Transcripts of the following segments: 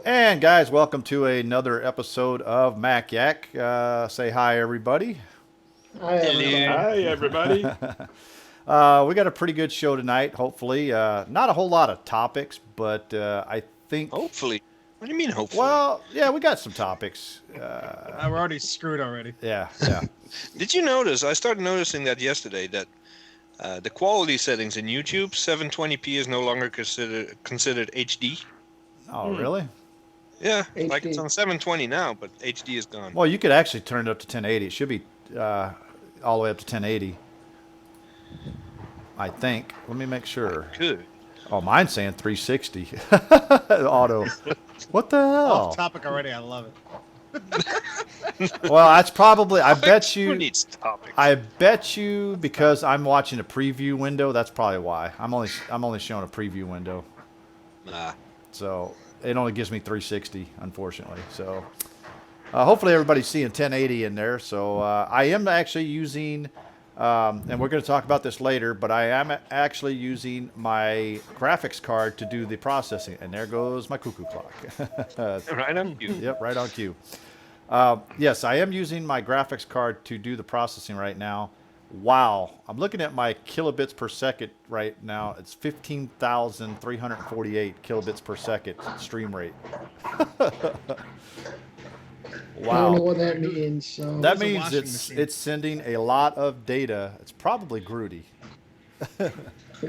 And guys, welcome to another episode of Mac Yak. Say hi, everybody. Hi, everybody. Hello. Hi, everybody. We got a pretty good show tonight. Hopefully, not a whole lot of topics, but I think. Hopefully. What do you mean, hopefully? Well, yeah, we got some topics. We're already screwed already. Yeah. Did you notice? I started noticing that yesterday that the quality settings in YouTube, 720p is no longer considered HD. Oh, really? Yeah, HD. like it's on 720 now, but HD is gone. Well, you could actually turn it up to 1080. It should be all the way up to 1080. I think. Let me make sure. Good. Oh, mine's saying 360. Auto. What the hell? Off topic already. I love it. Well, that's probably. I bet Who you. needs topics? I bet you because I'm watching a preview window. That's probably why. I'm only showing a preview window, Nah. so it only gives me 360, unfortunately. So hopefully everybody's seeing 1080 in there. So I am actually using, and we're going to talk about this later, but I am actually using my graphics card to do the processing. And there goes my cuckoo clock. Right on you. Yep, right on cue. Yes, I am using my graphics card to do the processing right now. Wow. I'm looking at my kilobits per second right now. It's 15,348 kilobits per second stream rate. I don't know Wow. what that means. So That It's a means washing it's machine. sending a lot of data. It's probably Groody.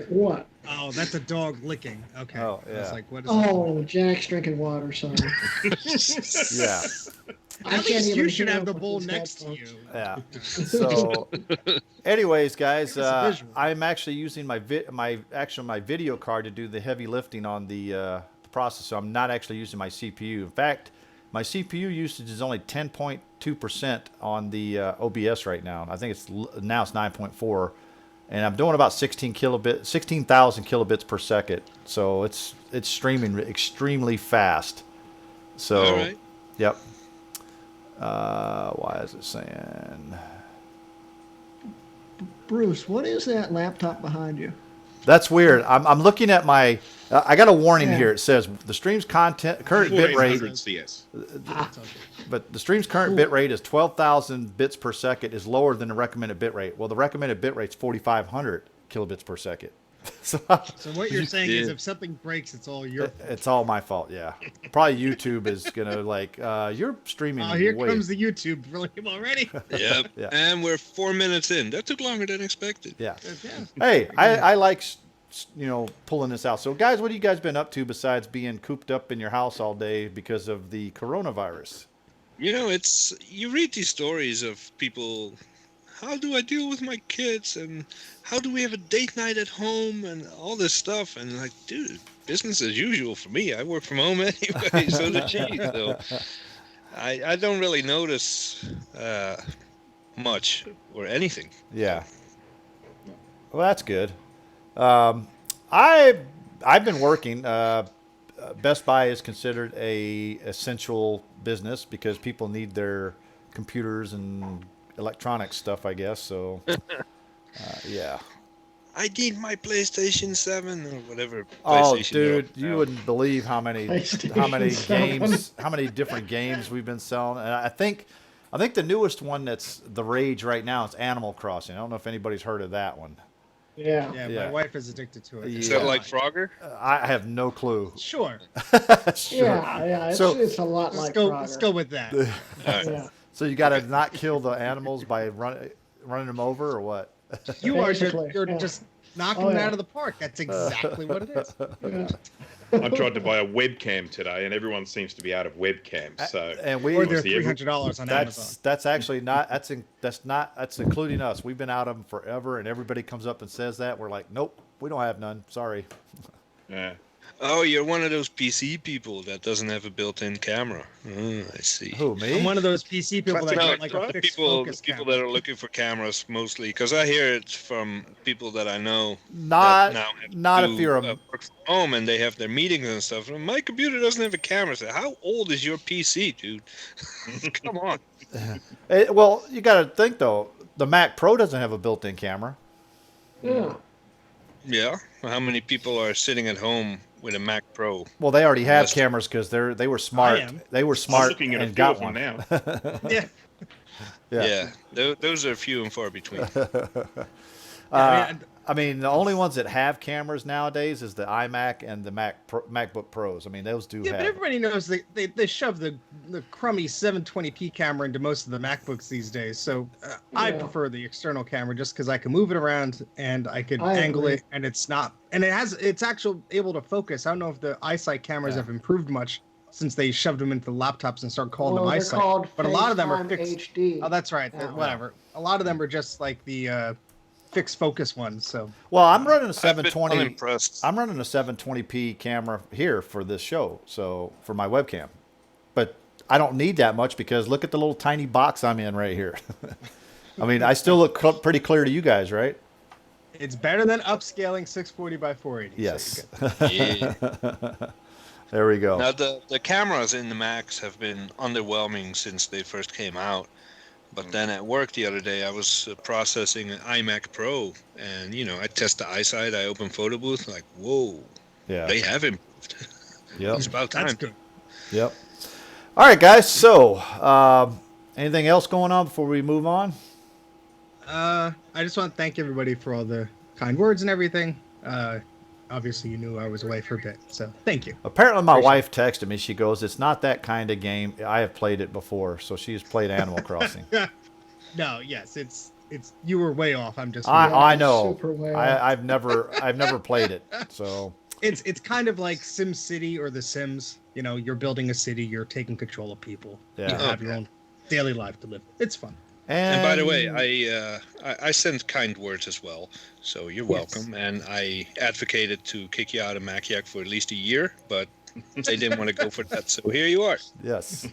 what? Oh, that's a dog licking. Okay. Oh, I was yeah. like, what is Oh, Jack's drinking water. Sorry. that? Yeah. At least you even should hear have the with bowl these next to headphones. you. Yeah. So, anyways, guys, Give us a visual. I'm actually using my video card to do the heavy lifting on the processor. So I'm not actually using my CPU. In fact, my CPU usage is only 10.2% on the OBS right now. I think it's 9.4, and I'm doing about 16,000 kilobits per second. So it's streaming extremely fast. So, All right. yep. Why is it saying? Bruce, what is that laptop behind you? That's weird. I'm looking at my. I got a warning Yeah. here. It says the stream's current bit rate, 4800 CS. but the stream's current bit rate is 12,000 bits per second is lower than the recommended bit rate. Well, the recommended bit rate is 4,500 kilobits per second. So So what you're saying is Yeah. if something breaks, it's all your fault. it's all my fault. Yeah, probably YouTube is gonna like you're streaming. Oh, here way. comes the YouTube really already. Yep. Yeah. And we're 4 minutes in. That took longer than expected. Yeah. Yeah. Hey, I like pulling this out. So guys, what have you guys been up to besides being cooped up in your house all day because of the coronavirus? You know, you read these stories of people. How do I deal with my kids? And how do we have a date night at home? And all this stuff. And like, dude, business as usual for me. I work from home anyway. So does she. So I don't really notice much or anything. Yeah. Well, that's good. I've been working. Best Buy is considered a essential business because people need their computers and electronic stuff, I guess. So, yeah. I need my PlayStation 7 or whatever. Oh, PlayStation they're dude, up you now. wouldn't believe how many PlayStation 7. how many different games we've been selling. And I think the newest one that's the rage right now is Animal Crossing. I don't know if anybody's heard of that one. Yeah. Yeah, Yeah. my wife is addicted to it. Is Is Yeah. that like Frogger? I have no clue. Sure. Sure. Yeah. It's, So- it's a lot like Let's Frogger. go with that. All right. Yeah. So you got to not kill the animals by running them over, or what? You are Basically, you're yeah. just knocking Oh, them yeah. out of the park. That's exactly what it is. Yeah. I tried to buy a webcam today, and everyone seems to be out of webcams. So And Or they're Obviously, $300 on Amazon. that's actually not that's including us. We've been out of them forever, and everybody comes up and says that. We're like, nope, we don't have none. Sorry. yeah. Oh, you're one of those PC people that doesn't have a built-in camera. Oh, I see. Who, me? I'm one of those PC people that No, get like a fixed people focus people camera. that are looking for cameras mostly, because I hear it from people that I know. Not that now have not to if you're a work from home and they have their meetings and stuff. And my computer doesn't have a camera. So how old is your PC, dude? Come on. well, you got to think though. The Mac Pro doesn't have a built-in camera. Yeah. Yeah. How many people are sitting at home with a Mac Pro. Well, they already have Yes. cameras because they were smart. am. They were I'm smart looking at a and few got of them one. now. Yeah. Yeah. Those are few and far between. I mean, the only ones that have cameras nowadays is the iMac and the MacBook Pros. I mean, those do Yeah, have. but everybody knows they shove the crummy 720p camera into most of the MacBooks these days. So I Yeah. prefer the external camera just because I can move it around and I could I angle agree. it, and it's actually able to focus. I don't know if the eyesight cameras Yeah. have improved much since they shoved them into the laptops and started calling Well, them they're eyesight. called But a lot of them are FaceTime fixed. HD. Oh, that's right. Yeah. Whatever. A lot of them are just like the fixed focus ones. So Well, I'm running a I've been 720. unimpressed. I'm running a 720p camera here for this show, so for my webcam. But I don't need that much because look at the little tiny box I'm in right here. I mean, I still look pretty clear to you guys, right? it's better than upscaling 640 by 480. Yes. Yeah. There we go. Now the cameras in the Macs have been underwhelming since they first came out. But then at work the other day, I was processing an iMac Pro, and I test the eyesight. I open Photo Booth, like, whoa, Yeah. they have improved. Yep. It's about time. That's good. Yep. All right, guys. So, anything else going on before we move on? I just want to thank everybody for all the kind words and everything. Obviously, you knew I was away for a bit, so thank you. Apparently, my Appreciate wife texted me. She goes, "It's not that kind of game. I have played it before." So she's played Animal Crossing. No, yes, it's you were way off. I'm just I know. Super well. I've never played it. So it's kind of like Sim City or The Sims. You're building a city, you're taking control of people. Yeah. You have your own daily life to live. It's fun. And by the way, I sent kind words as well, so you're Yes. welcome. And I advocated to kick you out of MacYac for at least a year, but they didn't want to go for that. So here you are. yes.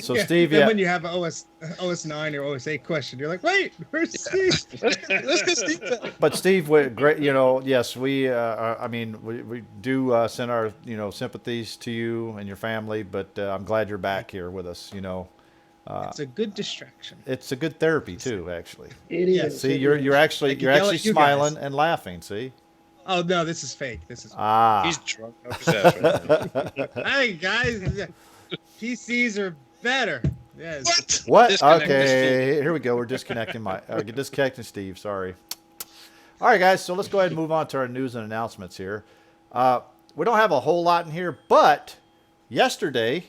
So Yeah, Steve, then yeah. when you have an OS 9 or OS 8 question, you're like, wait, where's Steve? Let's get Steve back. But Steve, great. Yes, we. I mean, we do send our sympathies to you and your family. But I'm glad you're back here with us. It's a good distraction. It's a good therapy too, actually. It Yes. is. See, it you're is. actually I can you're yell actually at you guys. smiling and laughing. See. Oh no, this is fake. This is. Ah. He's drunk off his ass right now. Hey guys, PCs are better. Yes. What? Disconnect this Okay, here we go. We're disconnecting disconnecting Steve. Sorry. All right, guys. So let's go ahead and move on to our news and announcements here. We don't have a whole lot in here, but yesterday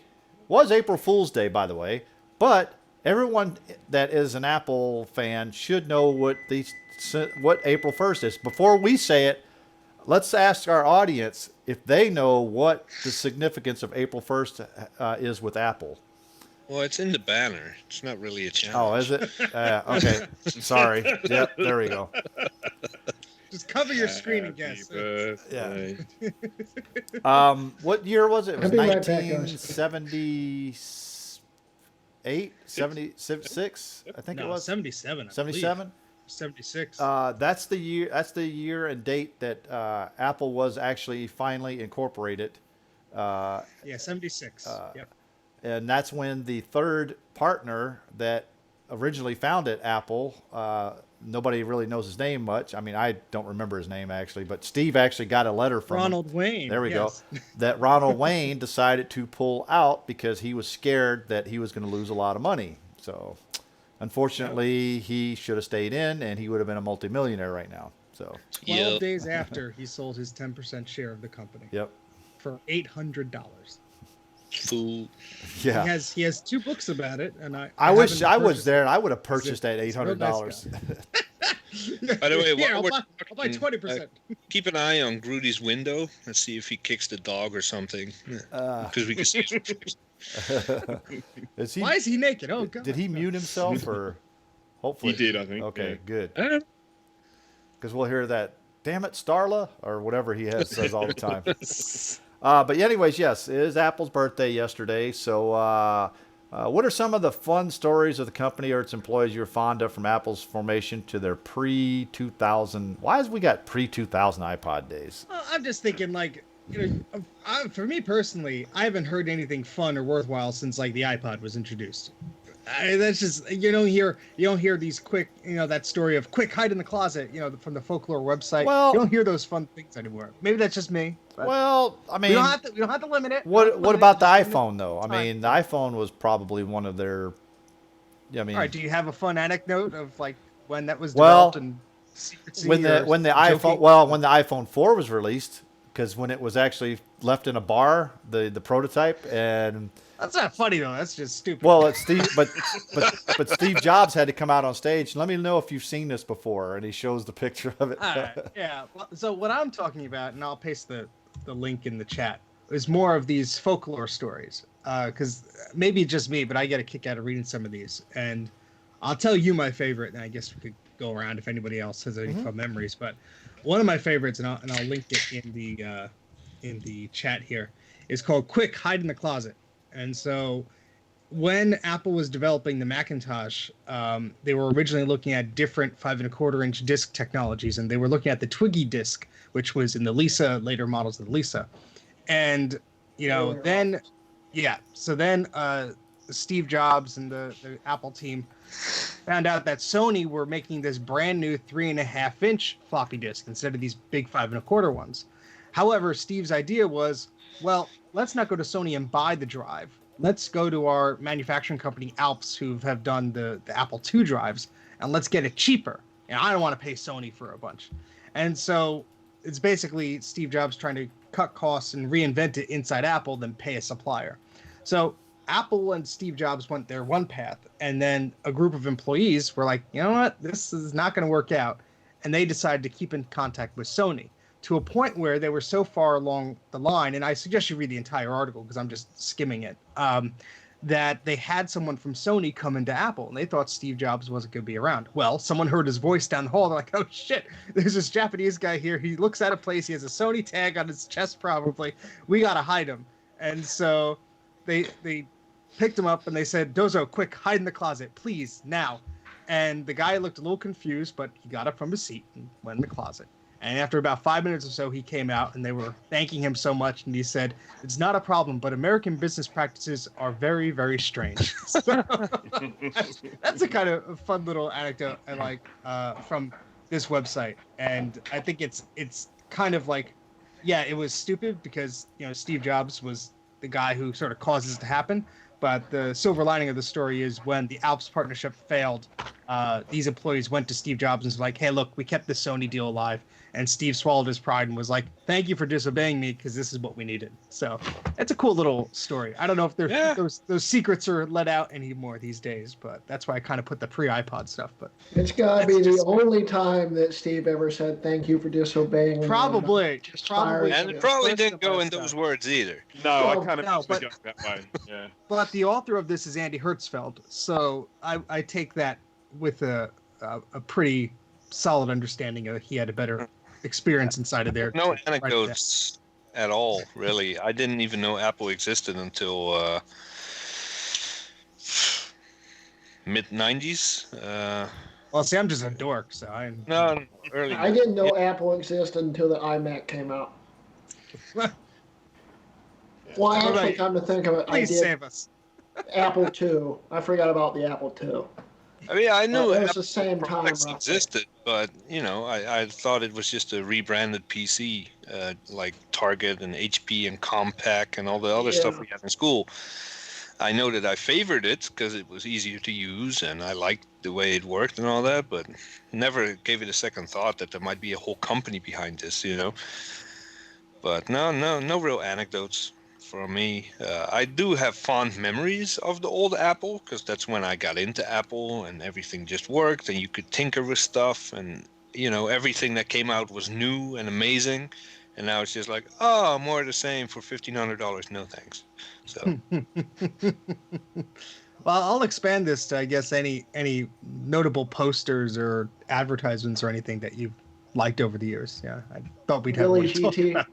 was April Fool's Day, by the way. But everyone that is an Apple fan should know what April 1st is. Before we say it, let's ask our audience if they know what the significance of April 1st is with Apple. Well, it's in the banner. It's not really a Oh, challenge. is it? Okay. Sorry. Yep. There we go. Just cover your screen and guess. Birthday. What year was it? It was I'll be right back, guys. 1978, 76. I think No, it was 77. 77. 76. That's the year. That's the year and date that Apple was actually finally incorporated. Yeah, 76. Yep. And that's when the third partner that originally founded Apple, nobody really knows his name much. I mean, I don't remember his name actually, but Steve actually got a letter from him. Ronald Wayne. There we yes. go. That Ronald Wayne decided to pull out because he was scared that he was going to lose a lot of money. So, unfortunately, he should have stayed in, and he would have been a multimillionaire right now. So, 12 Yep. days after he sold his 10% share of the company yep. for $800. Fool. Yeah. He has 2 books about it, and I wish haven't I was purchased there and I would have purchased that It's a real $800. it. By the way, Here, while we're I'll buy talking, 20%. Keep an eye on Grudy's window. Let's see if he kicks the dog or something. Because we can see. Is he, Why is he naked? Oh god. did he mute himself or hopefully? He did, I think. Okay, yeah. good. I don't Because we'll hear that, damn it, Starla, or whatever he says all the time. But anyways, yes, it is Apple's birthday yesterday. So what are some of the fun stories of the company or its employees you're fond of from Apple's formation to their pre-2000? Why has we got pre-2000 iPod days? Well, I'm just thinking, like, for me personally, I haven't heard anything fun or worthwhile since like the iPod was introduced. That's just you don't hear these quick that story of quick hide in the closet from the folklore website. Well- you don't hear those fun things anymore. Maybe that's just me. But Well, I we don't mean, have to. We don't have to limit it. We don't have to what limit about it, the just limit iPhone though? I time. mean, the iPhone was probably one of their. I mean, All right. Do you have a fun anecdote of like when that was Well, developed and secrecy when the or when the joking? iPhone when the iPhone 4 was released, because when it was actually left in a bar, the prototype, and That's not funny though. That's just stupid. well, it's Steve, but Steve Jobs had to come out on stage. Let me know if you've seen this before, and he shows the picture of it. All right, yeah. Well, so what I'm talking about, and I'll paste the link in the chat, is more of these folklore stories. Because maybe just me, but I get a kick out of reading some of these. And I'll tell you my favorite, and I guess we could go around if anybody else has any fun memories. But one of my favorites, and I'll link it in the chat here, is called "Quick Hide in the Closet." And so when Apple was developing the Macintosh, they were originally looking at different 5 1/4 inch disc technologies, and they were looking at the Twiggy disc, which was in the Lisa, later models of the Lisa. And so then Steve Jobs and the Apple team found out that Sony were making this brand new 3.5 inch floppy disk instead of these big 5 1/4 ones. However, Steve's idea was, well, let's not go to Sony and buy the drive. Let's go to our manufacturing company, Alps, who have done the Apple II drives, and let's get it cheaper. And I don't want to pay Sony for a bunch. And so it's basically Steve Jobs trying to cut costs and reinvent it inside Apple, then pay a supplier. So Apple and Steve Jobs went their one path, and then a group of employees were like, you know what, this is not going to work out. And they decided to keep in contact with Sony, to a point where they were so far along the line, and I suggest you read the entire article because I'm just skimming it, that they had someone from Sony come into Apple, and they thought Steve Jobs wasn't going to be around. Well, someone heard his voice down the hall. They're like, oh, shit, there's this Japanese guy here. He looks out of place. He has a Sony tag on his chest probably. We got to hide him. And so they picked him up, and they said, Dozo, quick, hide in the closet, please, now. And the guy looked a little confused, but he got up from his seat and went in the closet. And after about 5 minutes or so, he came out, and they were thanking him so much. And he said, it's not a problem, but American business practices are very, very strange. So, that's a kind of fun little anecdote I like from this website. And I think it's kind of like, yeah, it was stupid because, Steve Jobs was the guy who sort of caused this to happen. But the silver lining of the story is when the Alps partnership failed, these employees went to Steve Jobs and was like, hey, look, we kept the Sony deal alive. And Steve swallowed his pride and was like, thank you for disobeying me because this is what we needed. So it's a cool little story. I don't know if those secrets are let out anymore these days, but that's why I kind of put the pre-iPod stuff. But It's got to be the only time that Steve ever said thank you for disobeying me. Probably. And it probably didn't go in those words either. No, Well, I kind of no, usually but- go that way. Yeah. But the author of this is Andy Hertzfeld, so I take that with a pretty solid understanding of he had a better experience inside of there. No to write that. anecdotes at all, really. I didn't even know Apple existed until mid-90s. Well, see, I'm just a dork, so I'm... No, early. I didn't know Apple existed until the iMac came out. Well, All actually, right. come to think of it, I Please did save us. Apple II. I forgot about the Apple II. I mean, I knew It was Apple the same time. products roughly. existed, but, I thought it was just a rebranded PC, like Target and HP and Compaq and all the other stuff we had in school. I know that I favored it because it was easier to use and I liked the way it worked and all that, but never gave it a second thought that there might be a whole company behind this, But no real anecdotes for me. I do have fond memories of the old Apple because that's when I got into Apple and everything just worked and you could tinker with stuff and, everything that came out was new and amazing. And now it's just like, oh, more of the same for $1,500. No thanks. So Well, I'll expand this to, I guess, any notable posters or advertisements or anything that you've liked over the years. Yeah, I thought we'd have Really, one to talk GT? about.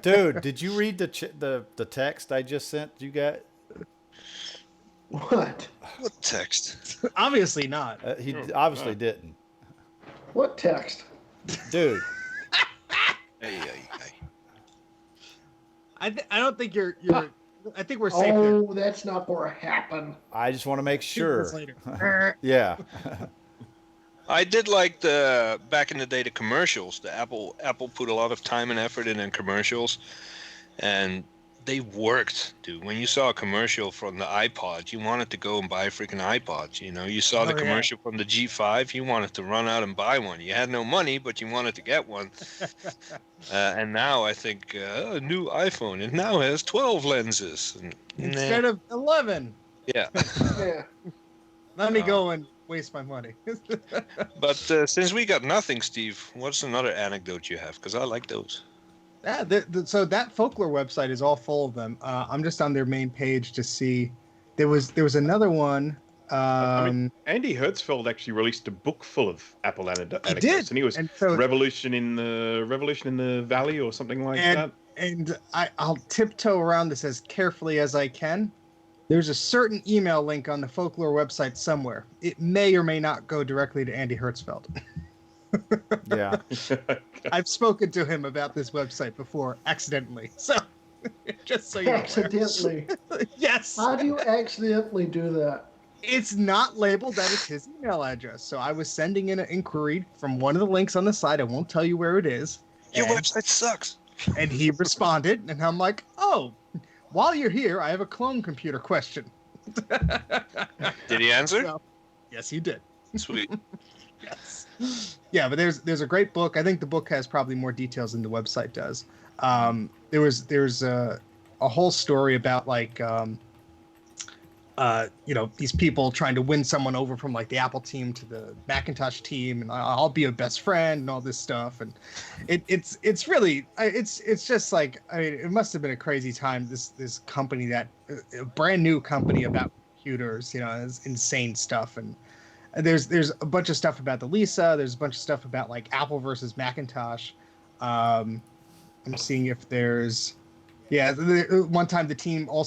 Dude, did you read the text I just sent you got? What? what text? Obviously not. He obviously didn't. What text? Dude, Hey. I don't think you're I think we're safe Oh, that's not going to happen. I just want to make there. 2 sure. minutes later. Yeah. I did like the back in the day the commercials. The Apple put a lot of time and effort in commercials, and they worked, dude. When you saw a commercial from the iPod, you wanted to go and buy a freaking iPod. You know, you saw the Oh, yeah. commercial from the G5, you wanted to run out and buy one. You had no money, but you wanted to get one. And now I think a new iPhone, it now has 12 lenses. And, Instead of 11. yeah. Yeah. Let me Oh. go and waste my money. But since we got nothing, Steve, what's another anecdote you have? Because I like those. Yeah, so that folklore website is all full of them. I'm just on their main page to see. There was another one. I mean, Andy Hertzfeld actually released a book full of Apple anecdotes, did. and he was And so- Revolution in the Valley or something like that. And I'll tiptoe around this as carefully as I can. There's a certain email link on the folklore website somewhere. It may or may not go directly to Andy Hertzfeld. Yeah. I've spoken to him about this website before, accidentally. So, just so you're aware. Accidentally. Yes. How do you accidentally do that? It's not labeled that it's his email address. So I was sending in an inquiry from one of the links on the site. I won't tell you where it is. Your And- website sucks. And he responded, and I'm like, oh, while you're here, I have a clone computer question. Did he answer? So, yes, he did. Sweet. Yes. Yeah, but there's a great book. I think the book has probably more details than the website does. There's a whole story about like these people trying to win someone over from like the Apple team to the Macintosh team, and I'll be a best friend and all this stuff. And it's really it's just like, I mean, it must have been a crazy time. This company, that a brand new company about computers, is insane stuff. And there's a bunch of stuff about the Lisa. There's a bunch of stuff about like Apple versus Macintosh. I'm seeing if there's. Yeah, one time the team all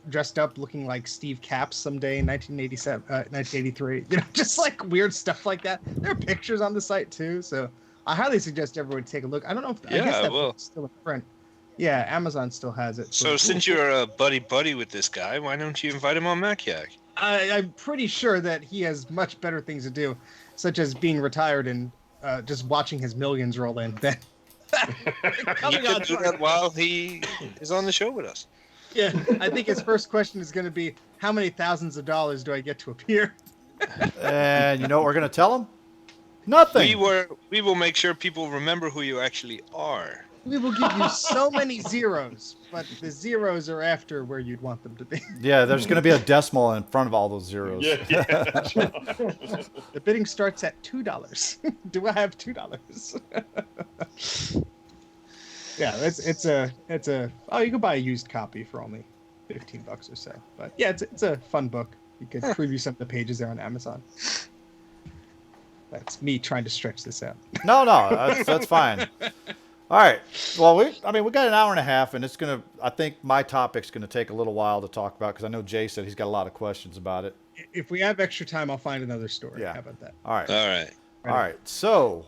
dressed up looking like Steve Capps someday in 1983. Just like weird stuff like that. There are pictures on the site too, so I highly suggest everyone take a look. I don't know if I guess that book's still in print. Yeah, Amazon still has it. So since you're a buddy with this guy, why don't you invite him on MacYag? I'm pretty sure that he has much better things to do, such as being retired and just watching his millions roll in. You could do that while he is on the show with us. Yeah, I think his first question is going to be, how many thousands of dollars do I get to appear? And you know what we're going to tell them? Nothing. We will make sure people remember who you actually are. We will give you so many zeros, but the zeros are after where you'd want them to be. Yeah, there's going to be a decimal in front of all those zeros. Yeah. The bidding starts at $2. Do I have $2? Yeah, it's a you can buy a used copy for only $15 or so. But yeah, it's a fun book. You could preview some of the pages there on Amazon. That's me trying to stretch this out. No, that's fine. All right. Well, we got an hour and a half, and I think my topic's going to take a little while to talk about, because I know Jay said he's got a lot of questions about it. If we have extra time, I'll find another story. Yeah. How about that? All right. All right. All right. So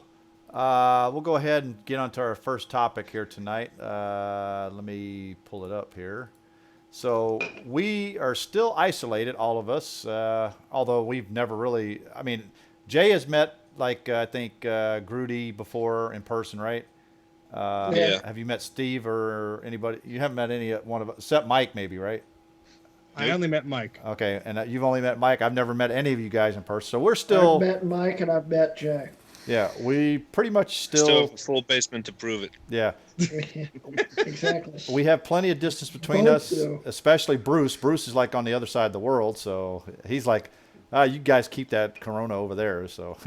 we'll go ahead and get on to our first topic here tonight. Let me pull it up here. So we are still isolated, all of us, although we've never really, Jay has met, I think, Grudy before in person, right? Yeah. Have you met Steve or anybody? You haven't met any one of us, except Mike, maybe, right? I only met Mike. Okay, and you've only met Mike. I've never met any of you guys in person, so we're still. I've met Mike and I've met Jay. Yeah, we pretty much Still have a full basement to prove it. Yeah, Exactly. we have plenty of distance between Both us, do. especially Bruce. Bruce is like on the other side of the world, so he's like, you guys keep that Corona over there. So,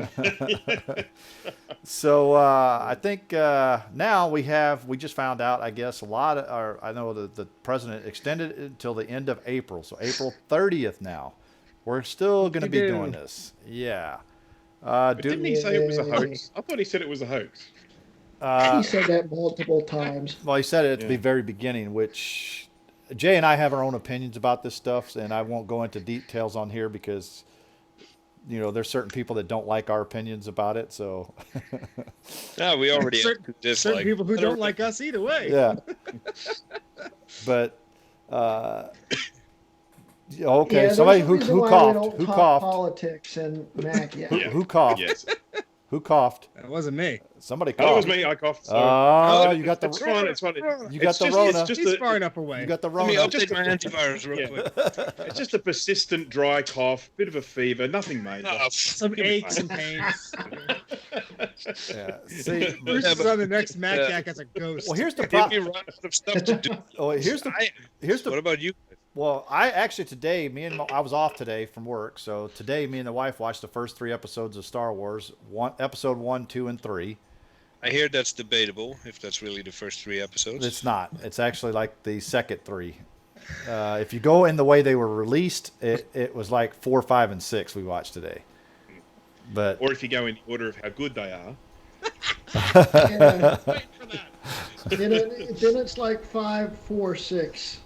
I think now we just found out, I guess, I know the president extended it until the end of April. So April 30th now. We're still going to be doing this. Yeah. But didn't he say it was a hoax? I thought he said it was a hoax. He said that multiple times. Well, he said it at the very beginning, which Jay and I have our own opinions about this stuff, and I won't go into details on here because, there's certain people that don't like our opinions about it. So, No, we already have Certain dislike. people who don't like us either way. yeah. But Okay, Yeah, somebody there's a reason who why we coughed? don't Who talk coughed? politics and Mac yet. Yeah. Who coughed? Yes. Who coughed? That wasn't me. Somebody Oh, it was coughed. me. I coughed. So. Oh, you got the It's fine. It's fine. you got It's the just- Rona. It's just He's a, far enough away. You got the Let me Rona. update my antivirus real Yeah. quick. It's just a persistent dry cough, bit of a fever, nothing major. Oh, Some Give me aches time. and pains. Yeah. See, Bruce Yeah, is but- on the next Mac yeah. Jack as a ghost. well, here's the Give me problem. run out of stuff to do. Oh, here's the What about you? Well, I actually today, I was off today from work, so today me and the wife watched the first 3 episodes of Star Wars, episode 1, 2, and 3. I hear that's debatable if that's really the first 3 episodes. It's not. It's actually like the second 3. If you go in the way they were released, it was like 4, 5, and 6 we watched today. But Or if you go in the order of how good they are. Yeah. Wait for that. Then it's like 5, 4, 6.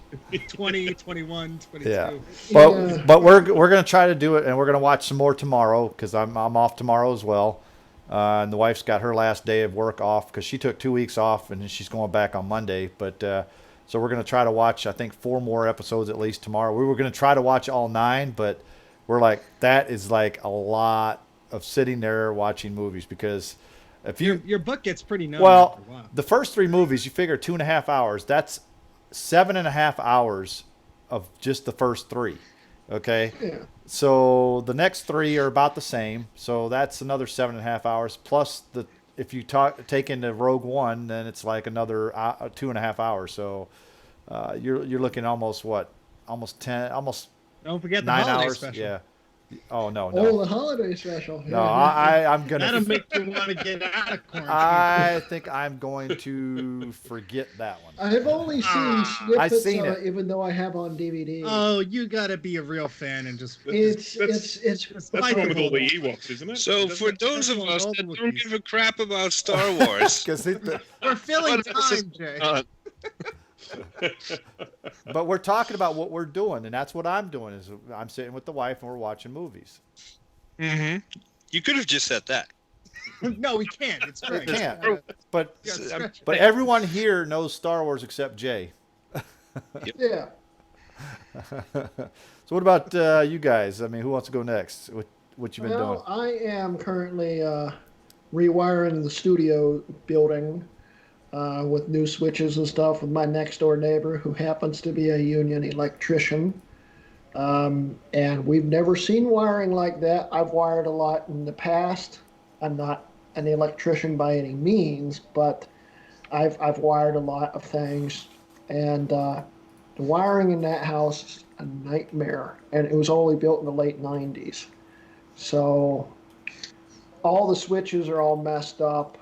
20, 21, 22. yeah, Yeah. but we're gonna try to do it, and we're gonna watch some more tomorrow because I'm off tomorrow as well. And the wife's got her last day of work off because she took 2 weeks off, and she's going back on Monday. But so we're gonna try to watch, I think, 4 more episodes at least tomorrow. We were gonna try to watch all 9, but we're like, that is like a lot of sitting there watching movies because if you Your book gets pretty numb well, after a while. the first 3 movies, you figure 2.5 hours. That's 7.5 hours of just the first 3. Okay. Yeah. So the next 3 are about the same. So that's another 7.5 hours. Plus if you take into Rogue One, then it's like another 2.5 hours. So you're looking almost 10, almost Don't forget the 9 holiday hours. special. Yeah. Oh no. Oh, the holiday special. No, I'm gonna. That'll make you want to get out of quarantine. I think I'm going to forget that one. I've only seen I've snippets seen of it. it, even though I have on DVD. Oh, you gotta be a real fan and just. it's That's the one with all the Ewoks, isn't it? So Doesn't for it? those of That's us all that the don't Wookiees. give a crap about Star Wars, Because We're filling What else is time, Jay. but we're talking about what we're doing, and that's what I'm doing. Is I'm sitting with the wife and we're watching movies. you could have just said that. No, we can't. It's great. can't. But You gotta stretch it. but everyone here knows Star Wars except Jay. Yeah. So what about you guys? I mean, who wants to go next? What you been doing? Well, I am currently rewiring the studio building with new switches and stuff with my next door neighbor who happens to be a union electrician. And we've never seen wiring like that. I've wired a lot in the past. I'm not an electrician by any means, but I've wired a lot of things. And the wiring in that house is a nightmare. And it was only built in the late 90s. So all the switches are all messed up.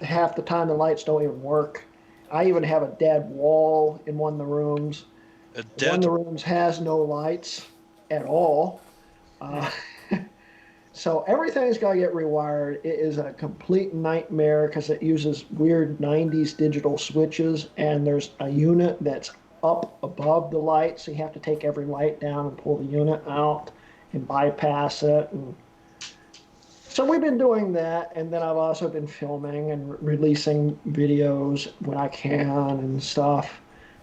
Half the time the lights don't even work. I even have a dead wall in one of the rooms. A One of dead. the rooms has no lights at all. So everything's got to get rewired. It is a complete nightmare because it uses weird 90s digital switches, and there's a unit that's up above the light, so you have to take every light down and pull the unit out and bypass it. And so we've been doing that, and then I've also been filming and releasing videos when I can and stuff.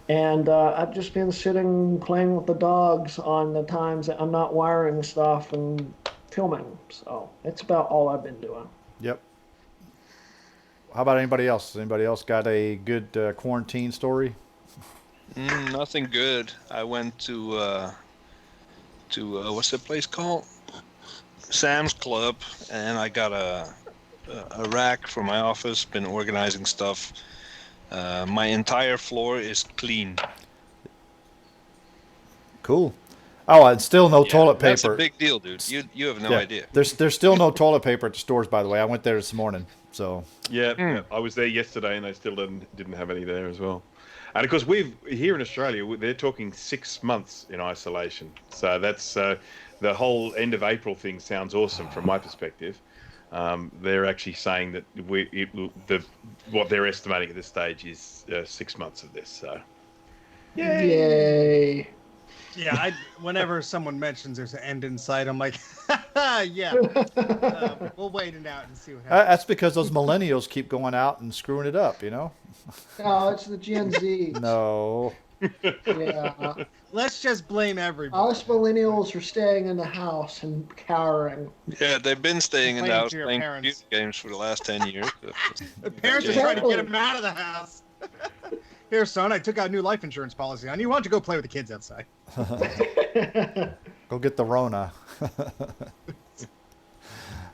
And I've just been sitting playing with the dogs on the times that I'm not wiring stuff and filming. So that's about all I've been doing. Yep. How about anybody else? Anybody else got a good quarantine story? Nothing good. I went to what's that place called? Sam's Club, and I got a rack for my office. Been organizing stuff. My entire floor is clean. Cool. Oh, and still no toilet That's a paper. big deal, dude. You have no Yeah. idea. There's still no toilet paper at the stores, by the way. I went there this morning. So Yeah, I was there yesterday, and they still didn't have any there as well. And of course, we've here in Australia, they're talking 6 months in isolation. So that's the whole end of April thing sounds awesome from my perspective. They're actually saying that what they're estimating at this stage is 6 months of this. So Yay. Yeah, whenever someone mentions there's an end in sight, I'm like, yeah. We'll wait it out and see what happens. that's because those millennials keep going out and screwing it up, you know? No, it's the Gen Z. No. Yeah. Let's just blame everybody. Us millennials are staying in the house and cowering. Yeah, they've been staying in the Complaining house to your playing parents. computer games for the last 10 years. The parents are Yeah. trying to get him out of the house. Here, son, I took out a new life insurance policy on you. Why don't you go play with the kids outside? Go get the Rona.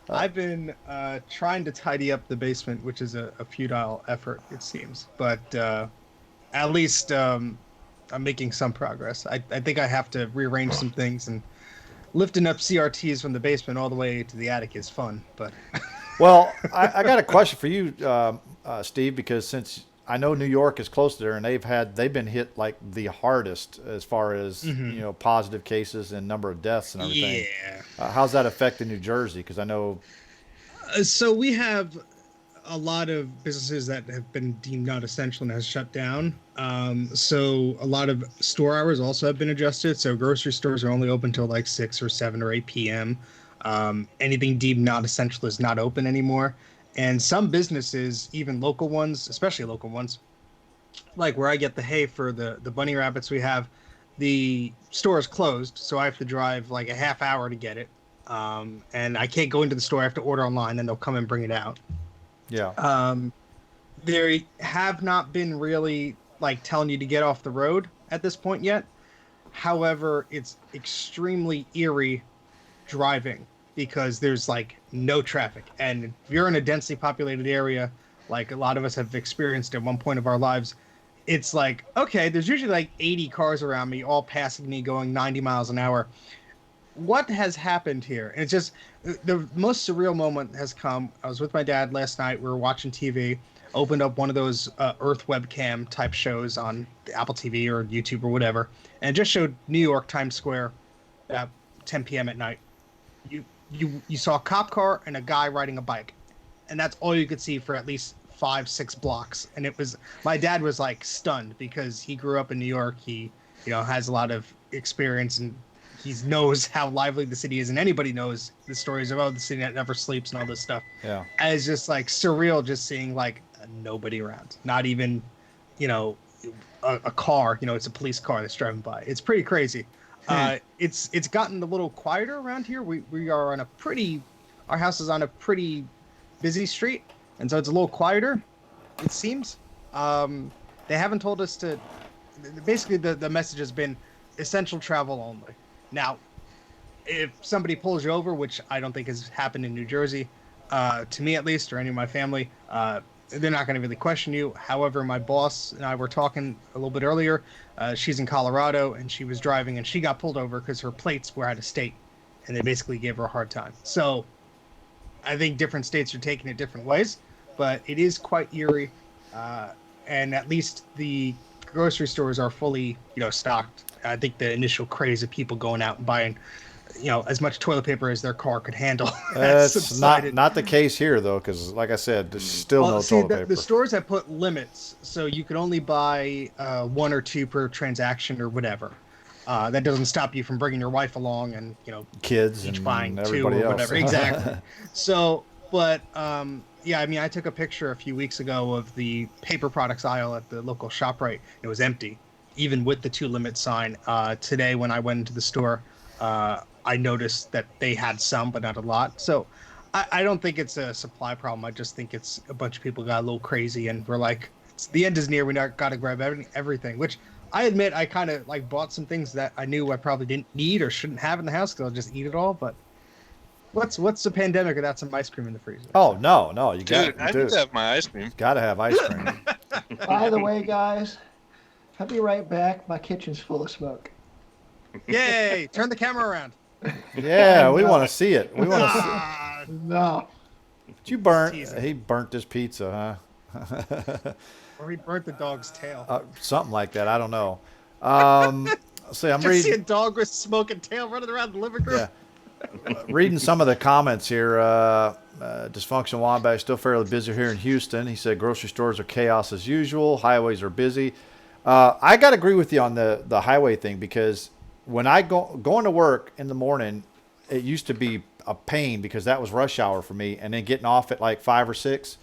I've been trying to tidy up the basement, which is a futile effort, it seems. But at least I'm making some progress. I think I have to rearrange some things, and lifting up CRTs from the basement all the way to the attic is fun. But Well, I got a question for you, Steve, because since I know New York is close there, and they've been hit like the hardest as far as positive cases and number of deaths and everything. yeah. How's that affecting New Jersey? Because I know, So we have a lot of businesses that have been deemed not essential and has shut down. So a lot of store hours also have been adjusted. So grocery stores are only open till like 6 or 7 or 8 p.m. Anything deemed not essential is not open anymore. And some businesses, even local ones, especially local ones, like where I get the hay for the bunny rabbits we have, the store is closed. So I have to drive like a half hour to get it. And I can't go into the store. I have to order online, and they'll come and bring it out. yeah, They have not been really like telling you to get off the road at this point yet. However, it's extremely eerie driving because there's like no traffic. And if you're in a densely populated area, like a lot of us have experienced at one point of our lives, it's like, okay, there's usually like 80 cars around me, all passing me going 90 miles an hour. What has happened here? And it's just the most surreal moment has come. I was with my dad last night. We were watching TV, opened up one of those Earth webcam type shows on Apple TV or YouTube or whatever, and it just showed New York Times Square at 10 p.m. at night. You saw a cop car and a guy riding a bike, and that's all you could see for at least 5-6 blocks. And it was, my dad was like stunned because he grew up in New York. He has a lot of experience, and he knows how lively the city is, and anybody knows the stories about the city that never sleeps and all this stuff. yeah. And it's just like surreal just seeing like nobody around, not even a car. It's a police car that's driving by. It's pretty crazy. It's gotten a little quieter around here. We are on our house is on a pretty busy street, and so it's a little quieter, it seems. They haven't told us to. Basically, the message has been essential travel only. Now, if somebody pulls you over, which I don't think has happened in New Jersey, to me at least, or any of my family, they're not going to really question you. However, my boss and I were talking a little bit earlier. She's in Colorado, and she was driving, and she got pulled over because her plates were out of state, and they basically gave her a hard time. So I think different states are taking it different ways, but it is quite eerie. And at least the grocery stores are fully, stocked. I think the initial craze of people going out and buying, as much toilet paper as their car could handle. That's subsided. not the case here though, because like I said, there's still no toilet paper. The stores have put limits, so you can only buy 1 or 2 per transaction or whatever. That doesn't stop you from bringing your wife along and Kids each and buying 2 everybody or else. whatever. Exactly. So, but yeah, I mean, I took a picture a few weeks ago of the paper products aisle at the local ShopRite. It was empty, even with the 2 limit sign. Today, when I went into the store, I noticed that they had some, but not a lot. So I don't think it's a supply problem. I just think it's a bunch of people got a little crazy and we're like, the end is near. We got to grab everything, which I admit I kind of like bought some things that I knew I probably didn't need or shouldn't have in the house because I'll just eat it all. But what's the pandemic without some ice cream in the freezer? Oh no, you Dude, I got need to have my ice cream. got to have ice cream. By the way, guys, I'll be right back. My kitchen's full of smoke. Yay! Turn the camera around. Yeah, we want to see it. We want to see. Ah, No. You burnt. Teasing. He burnt this pizza, huh? or he burnt the dog's tail. Something like that. I don't know. See, I'm Just see a reading. dog with smoking tail running around the living room. Yeah. Reading some of the comments here. Dysfunction Wombat still fairly busy here in Houston. He said grocery stores are chaos as usual. Highways are busy. I got to agree with you on the highway thing because when I going to work in the morning, it used to be a pain because that was rush hour for me. And then getting off at like 5 or 6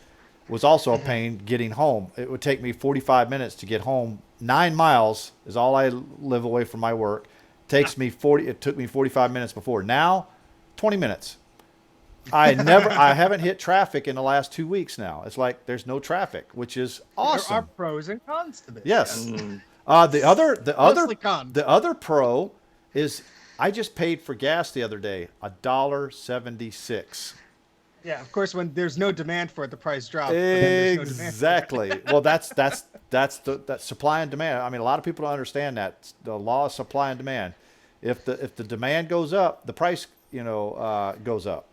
was also a pain getting home. It would take me 45 minutes to get home, 9 miles is all I live away from my work. It took me 45 minutes before. Now, 20 minutes. I haven't hit traffic in the last 2 weeks now. It's like there's no traffic, which is awesome. There are pros and cons to this. Yes. Yeah. The other pro is I just paid for gas the other day, $1.76. Yeah, of course, when there's no demand for it, the price drops. But then there's no demand for it. Exactly. Well, that's supply and demand. I mean, a lot of people don't understand that the law of supply and demand. If the demand goes up, the price goes up.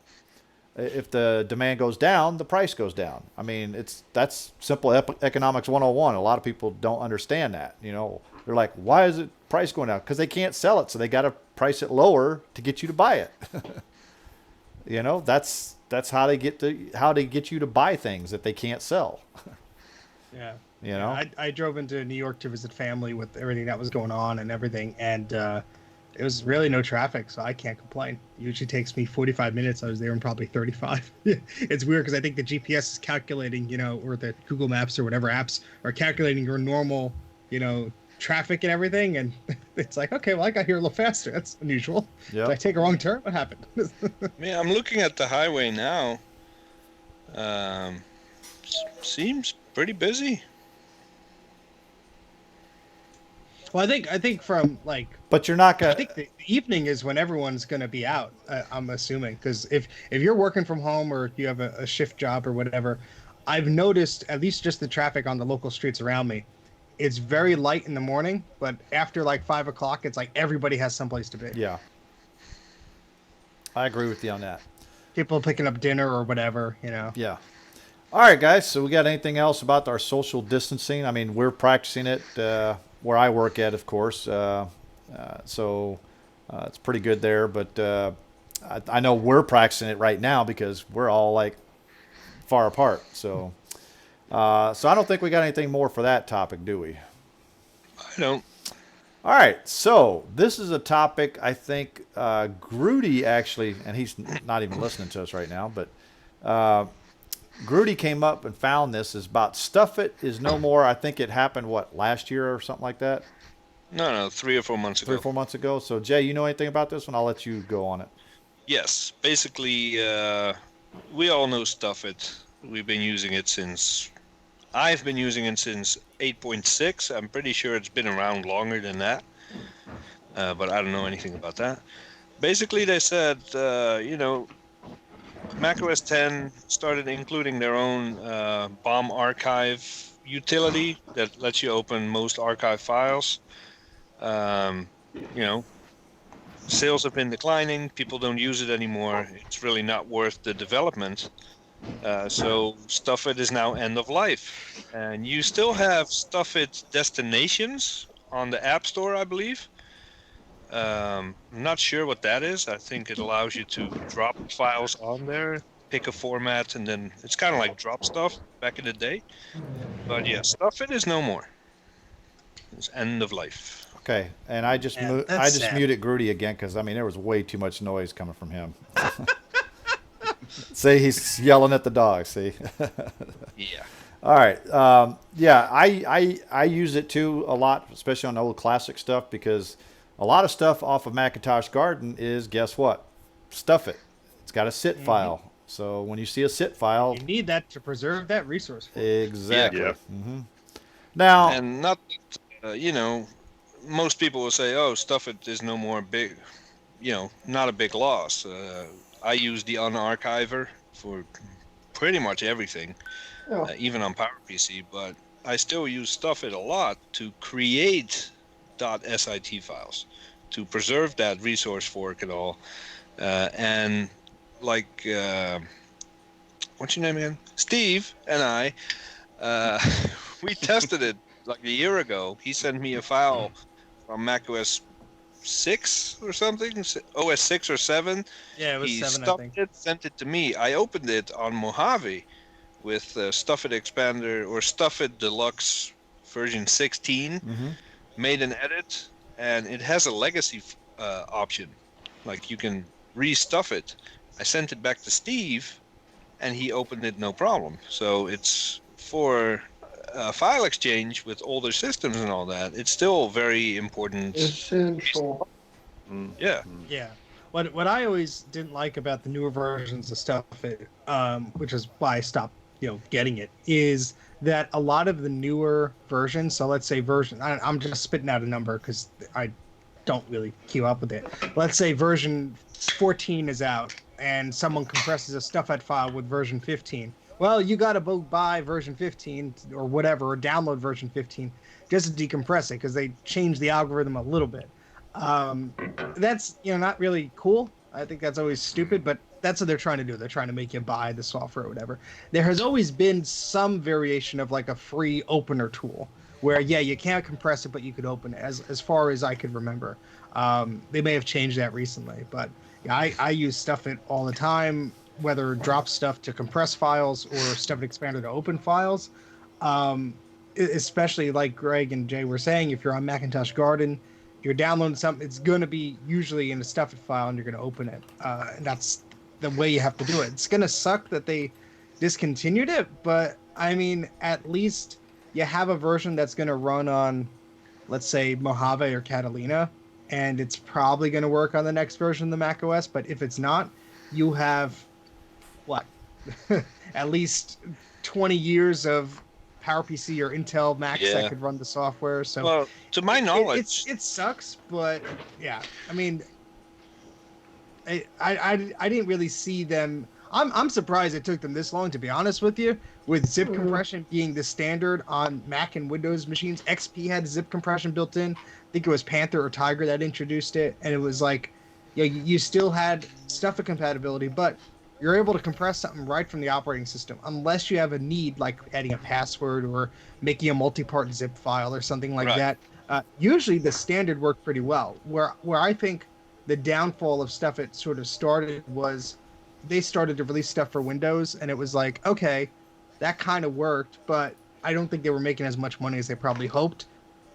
If the demand goes down, the price goes down. I mean, that's simple economics 101. A lot of people don't understand that. They're like, why is the price going down? Because they can't sell it, so they got to price it lower to get you to buy it. That's how they get you to buy things that they can't sell. Yeah. Yeah, I drove into New York to visit family with everything that was going on and everything, and it was really no traffic, so I can't complain. It usually takes me 45 minutes. I was there in probably 35. It's weird because I think the GPS is calculating, or the Google Maps or whatever apps are calculating your normal, traffic and everything, and it's like, okay, well, I got here a little faster. That's unusual. Yep. Did I take a wrong turn? What happened? Yeah, I'm looking at the highway now. Seems pretty busy. Well, I think from like, but you're not gonna. I think the evening is when everyone's going to be out. I'm assuming, because if you're working from home or you have a shift job or whatever, I've noticed at least just the traffic on the local streets around me. It's very light in the morning, but after like 5 o'clock, it's like everybody has someplace to be. Yeah, I agree with you on that. People picking up dinner or whatever, Yeah. All right, guys. So we got anything else about our social distancing? I mean, we're practicing it where I work at, of course. So it's pretty good there. But I know we're practicing it right now because we're all like far apart. So I don't think we got anything more for that topic, do we? I don't. All right. So this is a topic I think Grudy actually, and he's not even listening to us right now, but Grudy came up and found this is about Stuff It Is No More. I think it happened, last year or something like that? No, 3 or 4 months ago. 3 or 4 months ago. So, Jay, you know anything about this one? I'll let you go on it. Yes, basically, we all know Stuff It. We've been using it since... I've been using it since 8.6. I'm pretty sure it's been around longer than that. But I don't know anything about that. Basically, they said, macOS 10 started including their own bomb archive utility that lets you open most archive files. Sales have been declining. People don't use it anymore. It's really not worth the development. So Stuff It is now end of life. And you still have Stuff It destinations on the App Store, I believe. I'm not sure what that is. I think it allows you to drop files on there, pick a format, and then it's kind of like drop stuff back in the day. But yeah, Stuff It is no more. It's end of life. Okay, and I just sad. muted Grudy again because there was way too much noise coming from him. See, he's yelling at the dog. See. Yeah. All right. I use it too a lot, especially on old classic stuff, because a lot of stuff off of Macintosh Garden is, guess what? Stuff It. It's got a sit file. So when you see a sit file, you need that to preserve that resource. Exactly. Yeah. Mm-hmm. Now, And not, most people will say, "Oh, Stuff It is no more big," not a big loss. I use the Unarchiver for pretty much everything, even on PowerPC. But I still use Stuff It a lot to create .sit files, to preserve that resource fork and all. And like, what's your name again? Steve and I, we tested it like a year ago. He sent me a file from macOS 6 or something, OS 6 or 7. Yeah, it was He 7, I stuffed think. it, sent it to me. I opened it on Mojave with Stuff It Expander or Stuff It Deluxe version 16. Made an edit, and it has a legacy option. Like you can restuff it. I sent it back to Steve, and he opened it no problem. So it's for file exchange with older systems and all that, it's still very important. Essential. Yeah. Yeah. What I always didn't like about the newer versions of stuff, which is why I stopped, getting it, is that a lot of the newer versions. So let's say I'm just spitting out a number because I don't really keep up with it. Let's say version 14 is out, and someone compresses a stuffet file with version 15. Well, you got to buy version 15 or whatever, or download version 15 just to decompress it because they changed the algorithm a little bit. That's not really cool. I think that's always stupid, but that's what they're trying to do. They're trying to make you buy the software or whatever. There has always been some variation of like a free opener tool where you can't compress it, but you could open it as far as I could remember. They may have changed that recently, but yeah, I use Stuffit all the time, whether drop stuff to compress files or Stuffit Expander to open files. Especially like Greg and Jay were saying, if you're on Macintosh Garden, you're downloading something, it's going to be usually in a Stuffit file and you're going to open it. And that's the way you have to do it. It's going to suck that they discontinued it, but I mean, at least you have a version that's going to run on, let's say, Mojave or Catalina, and it's probably going to work on the next version of the Mac OS. But if it's not, you have, what, at least 20 years of PowerPC or Intel Macs that could run the software. So, well, to my knowledge, it sucks, but yeah, I mean, I didn't really see them. I'm surprised it took them this long, to be honest with you, with zip compression being the standard on Mac and Windows machines. XP had zip compression built in. I think it was Panther or Tiger that introduced it, and it was like, you still had Stuffit compatibility, but you're able to compress something right from the operating system, unless you have a need like adding a password or making a multi-part zip file or something like that. Usually the standard worked pretty well. Where I think the downfall of Stuffit sort of started was they started to release stuff for Windows, and it was like, okay, that kind of worked, but I don't think they were making as much money as they probably hoped.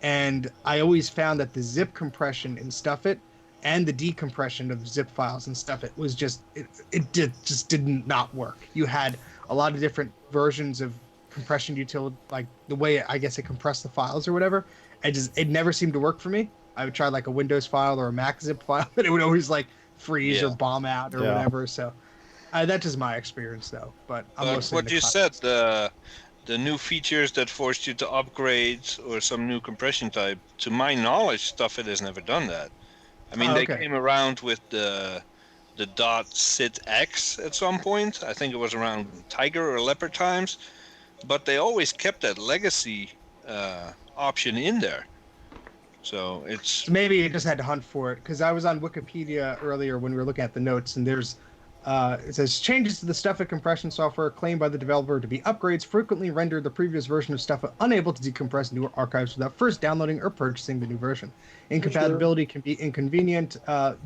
And I always found that the zip compression in Stuffit and the decompression of zip files and stuff, it was just, it did not work. You had a lot of different versions of compression utility, like the way I guess it compressed the files or whatever. It never seemed to work for me. I would try like a Windows file or a Mac zip file, and it would always like freeze or bomb out or whatever. So that's just my experience though. But what you said, the new features that forced you to upgrade or some new compression type, to my knowledge, Stuffit has never done that. I mean, they came around with the .sit-X at some point. I think it was around Tiger or Leopard times, but they always kept that legacy option in there. So it's maybe you just had to hunt for it, because I was on Wikipedia earlier when we were looking at the notes, and there's it says changes to the Stuffit compression software claimed by the developer to be upgrades frequently render the previous version of Stuffit unable to decompress newer archives without first downloading or purchasing the new version. Incompatibility can be inconvenient.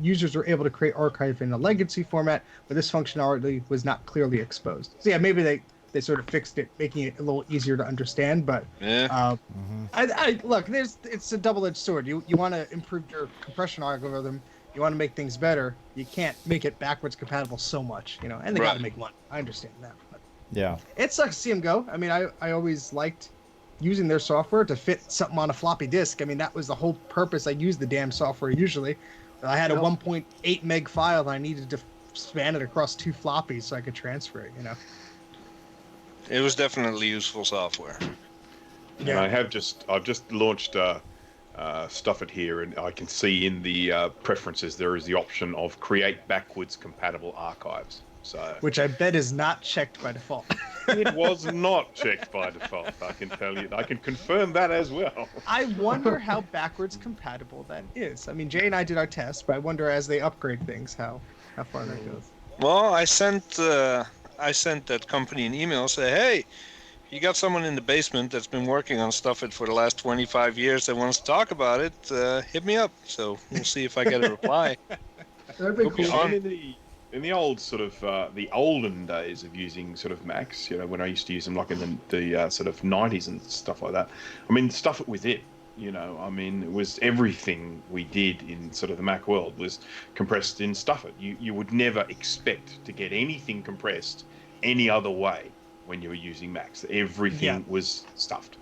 Users are able to create archive in a legacy format, but this functionality was not clearly exposed. So yeah, maybe they sort of fixed it, making it a little easier to understand. But I look, it's a double-edged sword. You want to improve your compression algorithm. You want to make things better. You can't make it backwards compatible so much, and they got to make money. I understand that. But yeah, it sucks to see them go. I mean, I always liked using their software to fit something on a floppy disk. I mean, that was the whole purpose. I used the damn software usually. I had a 1.8 meg file that I needed to span it across 2 floppies so I could transfer it, It was definitely useful software. Yeah, and I've just launched Stuffit here, and I can see in the preferences there is the option of create backwards compatible archives. So which I bet is not checked by default. It was not checked by default, I can tell you. I can confirm that as well. I wonder how backwards compatible that is. I mean, Jay and I did our test, but I wonder as they upgrade things how far that goes. Well, I sent that company an email, say, hey, you got someone in the basement that's been working on Stuffit for the last 25 years that wants to talk about it, hit me up. So we'll see if I get a reply. That'd be cool. In the old sort of the olden days of using sort of Macs, when I used to use them like in the sort of 90s and stuff like that. I mean, Stuffit was it. I mean, it was everything we did in sort of the Mac world was compressed in Stuffit. You would never expect to get anything compressed any other way when you were using Macs. Everything was stuffed.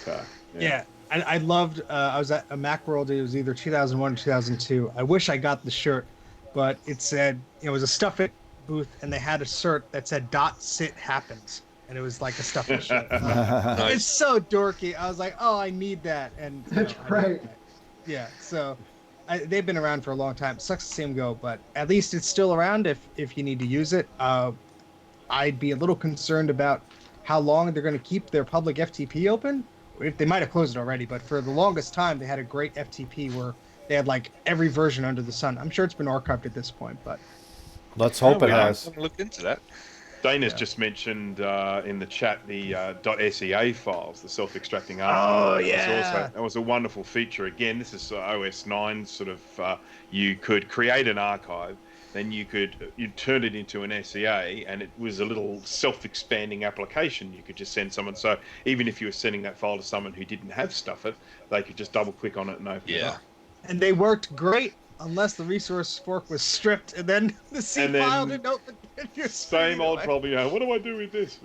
So, Yeah, I loved. I was at a Macworld. It was either 2001 or 2002. I wish I got the shirt, but it said it was a Stuff It booth, and they had a shirt that said "Dot Sit Happens," and it was like a Stuff It shirt. It's Nice. so dorky. I was like, oh, I need that, and That's I right. didn't. Yeah, so they've been around for a long time. It sucks to see them go, but at least it's still around if you need to use it. I'd be a little concerned about how long they're going to keep their public FTP open. If they might have closed it already, but for the longest time, they had a great FTP where they had like every version under the sun. I'm sure it's been archived at this point, but Let's hope it we are. has. I'm gonna look into that. Dana's Yeah. just mentioned in the chat the .sea files, the self-extracting archive. That was a wonderful feature. Again, this is OS 9 sort of. You could create an archive, then you turn it into an SEA, and it was a little self-expanding application. You could just send someone. So even if you were sending that file to someone who didn't have Stuff It, they could just double-click on it and open it Yeah. up. and they worked great unless the resource fork was stripped, and then the C And then file didn't open. Same old problem. What do I do with this?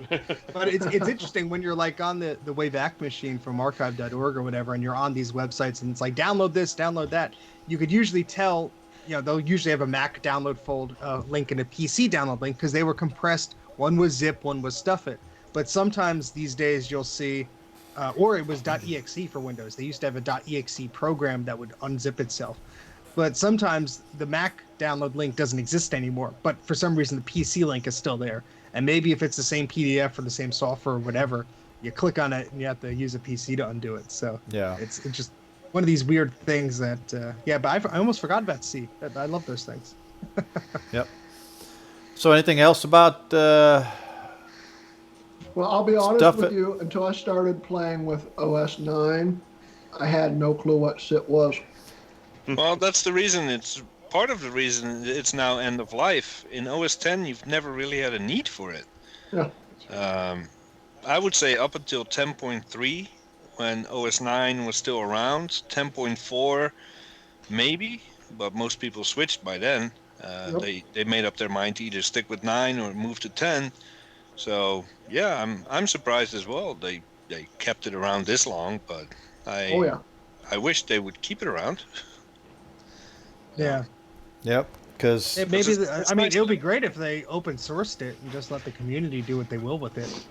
But it's interesting when you're like on the Wayback Machine from archive.org or whatever, and you're on these websites, and it's like download this, download that. You could usually tell, they'll usually have a Mac download link and a PC download link because they were compressed. One was zip, one was Stuff It. But sometimes these days you'll see, or it was .exe for Windows. They used to have a .exe program that would unzip itself. But sometimes the Mac download link doesn't exist anymore. But for some reason, the PC link is still there. And maybe if it's the same PDF or the same software or whatever, you click on it and you have to use a PC to undo it. So Yeah. it's just one of these weird things that, but I almost forgot about C. I love those things. Yep. So anything else about Well, I'll be honest Stuff with It. you. Until I started playing with OS 9, I had no clue what SIT was. Well, that's the reason. It's part of the reason it's now end of life. In OS 10, you've never really had a need for it. Yeah. I would say up until 10.3, when OS 9 was still around. 10.4, maybe, but most people switched by then. Yep. They made up their mind to either stick with 9 or move to 10. So yeah, I'm surprised as well. They kept it around this long, but Oh yeah. I wish they would keep it around. Yeah. Yep. Because Maybe, it's I mean, nice it would be to- great if they open sourced it and just let the community do what they will with it.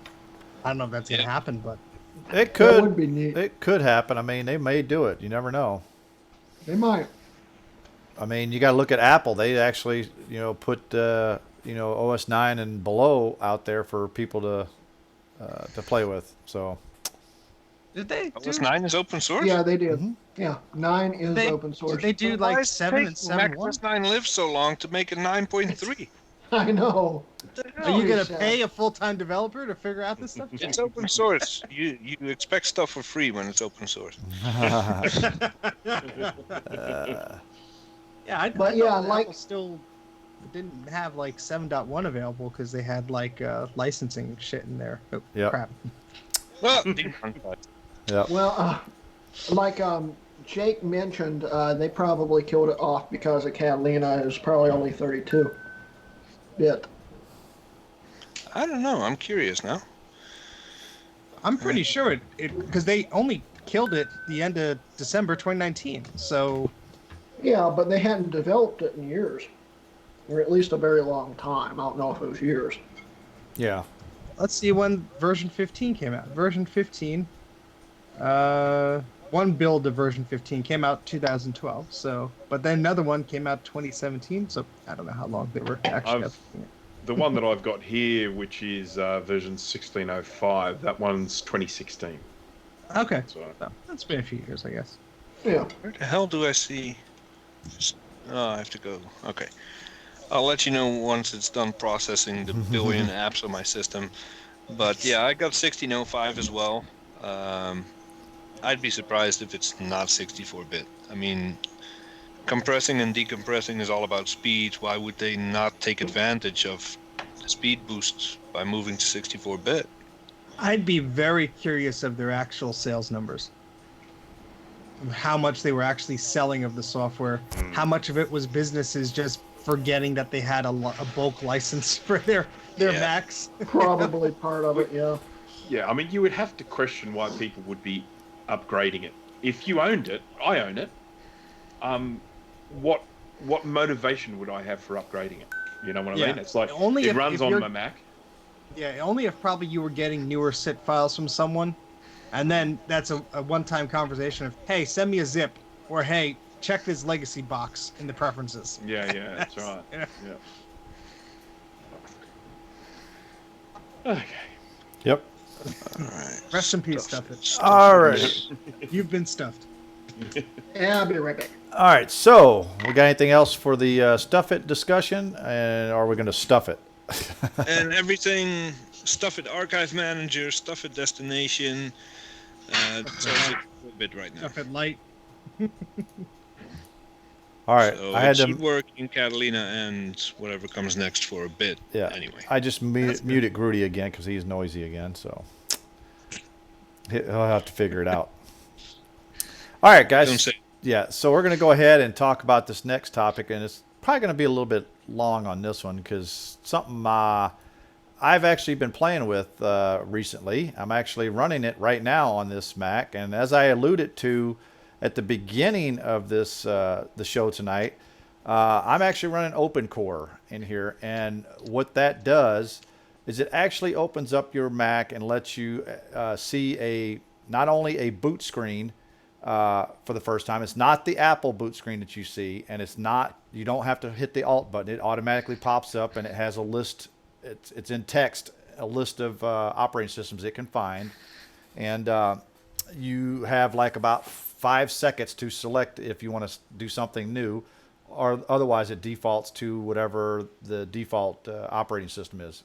I don't know if that's going to Yeah. happen, but it That would could be neat. it could happen. I mean, they may do it. You never know. They might. I mean, you got to look at Apple. They actually, put OS 9 and below out there for people to play with. So did they? OS 9 is open source? Yeah, they did. Mhm. Yeah, 9 is They- open source. Did they do Why like is it 7 and taking 7.1? macOS 9 live so long to make a 9.3? I know. Are you going to sad. pay a full-time developer to figure out this stuff? It's open source. You expect stuff for free when it's open source. Yeah, I But thought yeah, that like- Apple still didn't have like 7.1 available because they had like licensing shit in there. Oh, Yep. crap. Well, Yep. Well, like Jake mentioned, they probably killed it off because of Catalina is probably only 32-bit. I don't know. I'm curious now. I'm pretty sure it because they only killed it the end of December 2019. So Yeah, but they hadn't developed it in years, or at least a very long time. I don't know if it was years. Yeah. let's see when version 15 came out. Version 15, one build of version 15 came out 2012. So, but then another one came out 2017. So I don't know how long they were actually. I've- The one that I've got here, which is version 1605, that one's 2016. Okay, So so that's been a few years, I guess. Yeah. Where the hell do I see? Oh, I have to go. Okay. I'll let you know once it's done processing the billion apps on my system. But yeah, I got 1605 as well. I'd be surprised if it's not 64-bit. I mean, compressing and decompressing is all about speed. Why would they not take advantage of the speed boost by moving to 64-bit? I'd be very curious of their actual sales numbers. How much they were actually selling of the software. How much of it was businesses just forgetting that they had a bulk license for their Yeah. Macs. Probably part of it, yeah. yeah, I mean, you would have to question why people would be upgrading it. If you owned it, I own it. What motivation would I have for upgrading it? You know what I mean? It's like only it runs if on you're, my Mac. Yeah, only if probably you were getting newer SIT files from someone, and then that's a one-time conversation of, hey, send me a zip, or hey, check this legacy box in the preferences. Yeah, that's right. Yeah. Okay. Yep. All right. Rest in peace, Stuffit. All right. You've been stuffed. Yeah, I'll be right back. All right. So we got anything else for the stuff it discussion, and are we going to stuff it? And everything, stuff at Archive Manager, stuff at Destination. So it's a bit right now. Stuffit light. All right. So I had it should to. work in Catalina and whatever comes next for a bit. Yeah. Anyway. I just muted Grudy again because he's noisy again. So he'll have to figure it out. All right, guys. Don't say. Yeah. So we're going to go ahead and talk about this next topic, and it's probably going to be a little bit long on this one because something I've actually been playing with recently. I'm actually running it right now on this Mac, and as I alluded to at the beginning of this the show tonight, I'm actually running OpenCore in here, and what that does is it actually opens up your Mac and lets you see not only a boot screen for the first time. It's not the Apple boot screen that you see, and you don't have to hit the Alt button. It automatically pops up, and it has a list. It's in text, a list of operating systems it can find, and you have like about 5 seconds to select if you want to do something new, or otherwise it defaults to whatever the default operating system is.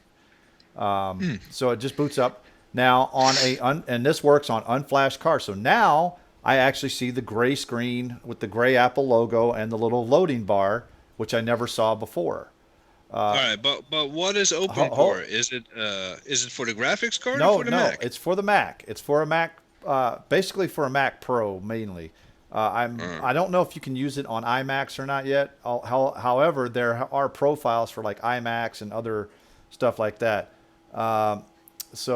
So it just boots up. Now and this works on unflashed cards. So now I actually see the gray screen with the gray Apple logo and the little loading bar, which I never saw before. All right, but what is OpenCore? Is it for the graphics card or for the Mac? It's for the Mac. It's for a Mac, basically for a Mac Pro mainly. I don't know if you can use it on iMacs or not yet. However, there are profiles for like iMacs and other stuff like that. It's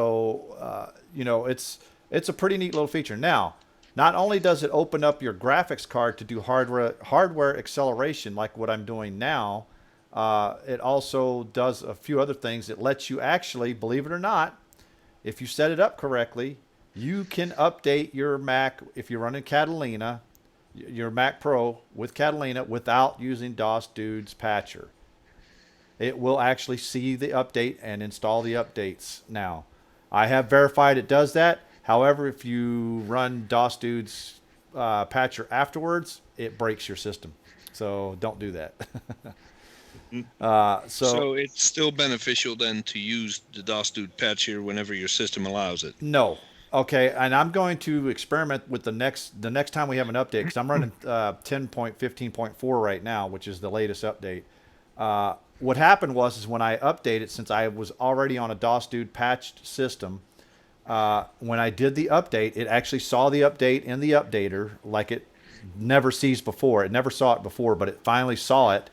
a pretty neat little feature. Now, not only does it open up your graphics card to do hardware acceleration like what I'm doing now, it also does a few other things. It lets you actually, believe it or not, if you set it up correctly, you can update your Mac if you're running Catalina, your Mac Pro with Catalina without using DOS Dude's patcher. It will actually see the update and install the updates now. I have verified it does that. However, if you run DOS Dude's patcher afterwards, it breaks your system. So don't do that. So it's still beneficial then to use the DOS Dude patcher whenever your system allows it. No. Okay, and I'm going to experiment with the next time we have an update because I'm running 10.15.4 right now, which is the latest update. What happened was when I updated, since I was already on a DOS Dude patched system, when I did the update, it actually saw the update in the updater like it never sees before. It never saw it before, but it finally saw it.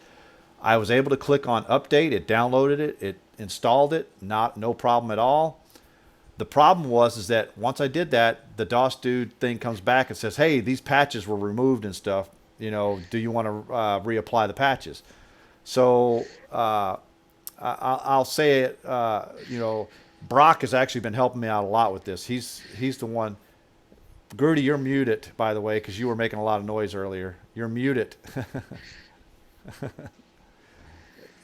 I was able to click on update. It downloaded it. It installed it. No problem at all. The problem is that once I did that, the DOS Dude thing comes back and says, "Hey, these patches were removed and stuff. Do you want to reapply the patches?" So I'll say it. Brock has actually been helping me out a lot with this. He's the one. Grudy, you're muted, by the way, because you were making a lot of noise earlier. You're muted.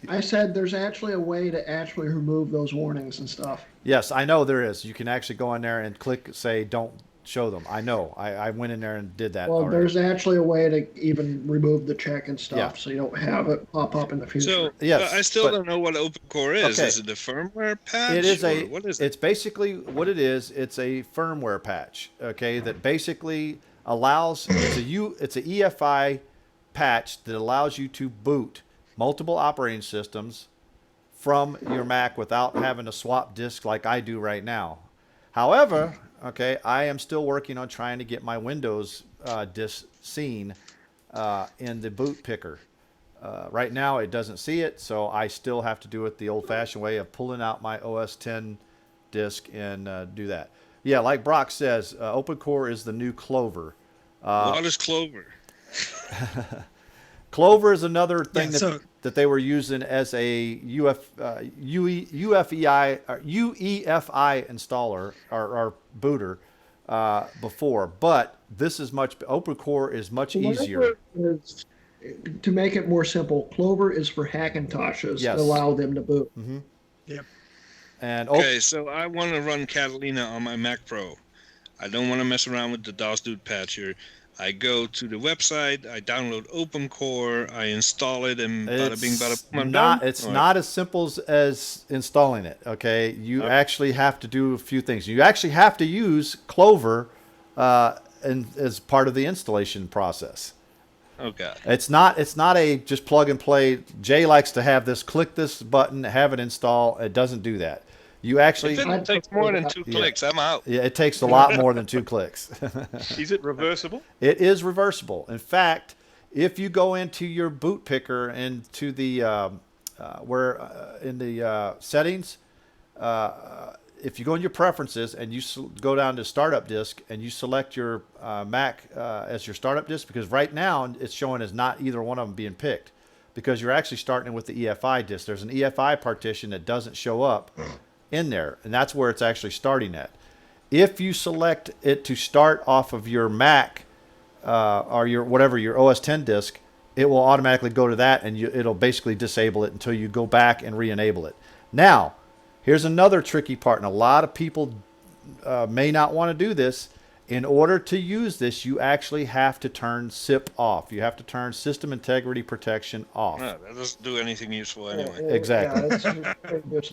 I said there's actually a way to actually remove those warnings and stuff. Yes, I know there is. You can actually go in there and click, say, don't show them. I know. I went in there and did that. Well, already. there's actually a way to even remove the check and stuff, Yeah. so you don't have it pop up in the future. So Yes, I still but- don't know what OpenCore is. Okay. Is it a firmware patch? It is or what is it? It's basically what it is. It's a firmware patch. Okay, that basically allows it's a EFI patch that allows you to boot multiple operating systems from your Mac without having to swap disks like I do right now. However, okay, I am still working on trying to get my Windows disk seen in the boot picker. Right now, it doesn't see it, so I still have to do it the old-fashioned way of pulling out my OS 10 disk and do that. Yeah, like Brock says, OpenCore is the new Clover. What is Clover? Clover is another thing so that they were using as a UEFI installer or booter before, but this is OpenCore is much easier. Clover is, to make it more simple, Clover is for Hackintoshes Yes. to allow them to boot. yep. And Okay, so I want to run Catalina on my Mac Pro. I don't want to mess around with the DOS Dude patcher. I go to the website, I download OpenCore, I install it, and bada bing, bada boom, I'm done. It's not as simple as installing it. Okay, you actually have to do a few things. You actually have to use Clover as part of the installation process. Okay. It's not a just plug and play. Jay likes to have this, click this button, have it install. It doesn't do that. You actually, If it takes more than 2 clicks, I'm out. yeah, it takes a lot more than 2 clicks. Is it reversible? It is reversible. In fact, if you go into your boot picker and to the in the settings, if you go in your preferences and you go down to startup disk and you select your Mac as your startup disk, because right now it's showing as not either one of them being picked, because you're actually starting with the EFI disk. There's an EFI partition that doesn't show up in there, and that's where it's actually starting at. If you select it to start off of your Mac or your OS 10 disk, it will automatically go to that, and it'll basically disable it until you go back and re-enable it. Now, here's another tricky part, and a lot of people may not want to do this. In order to use this, you actually have to turn SIP off. You have to turn System Integrity Protection off. No, that doesn't do anything useful anyway. Exactly.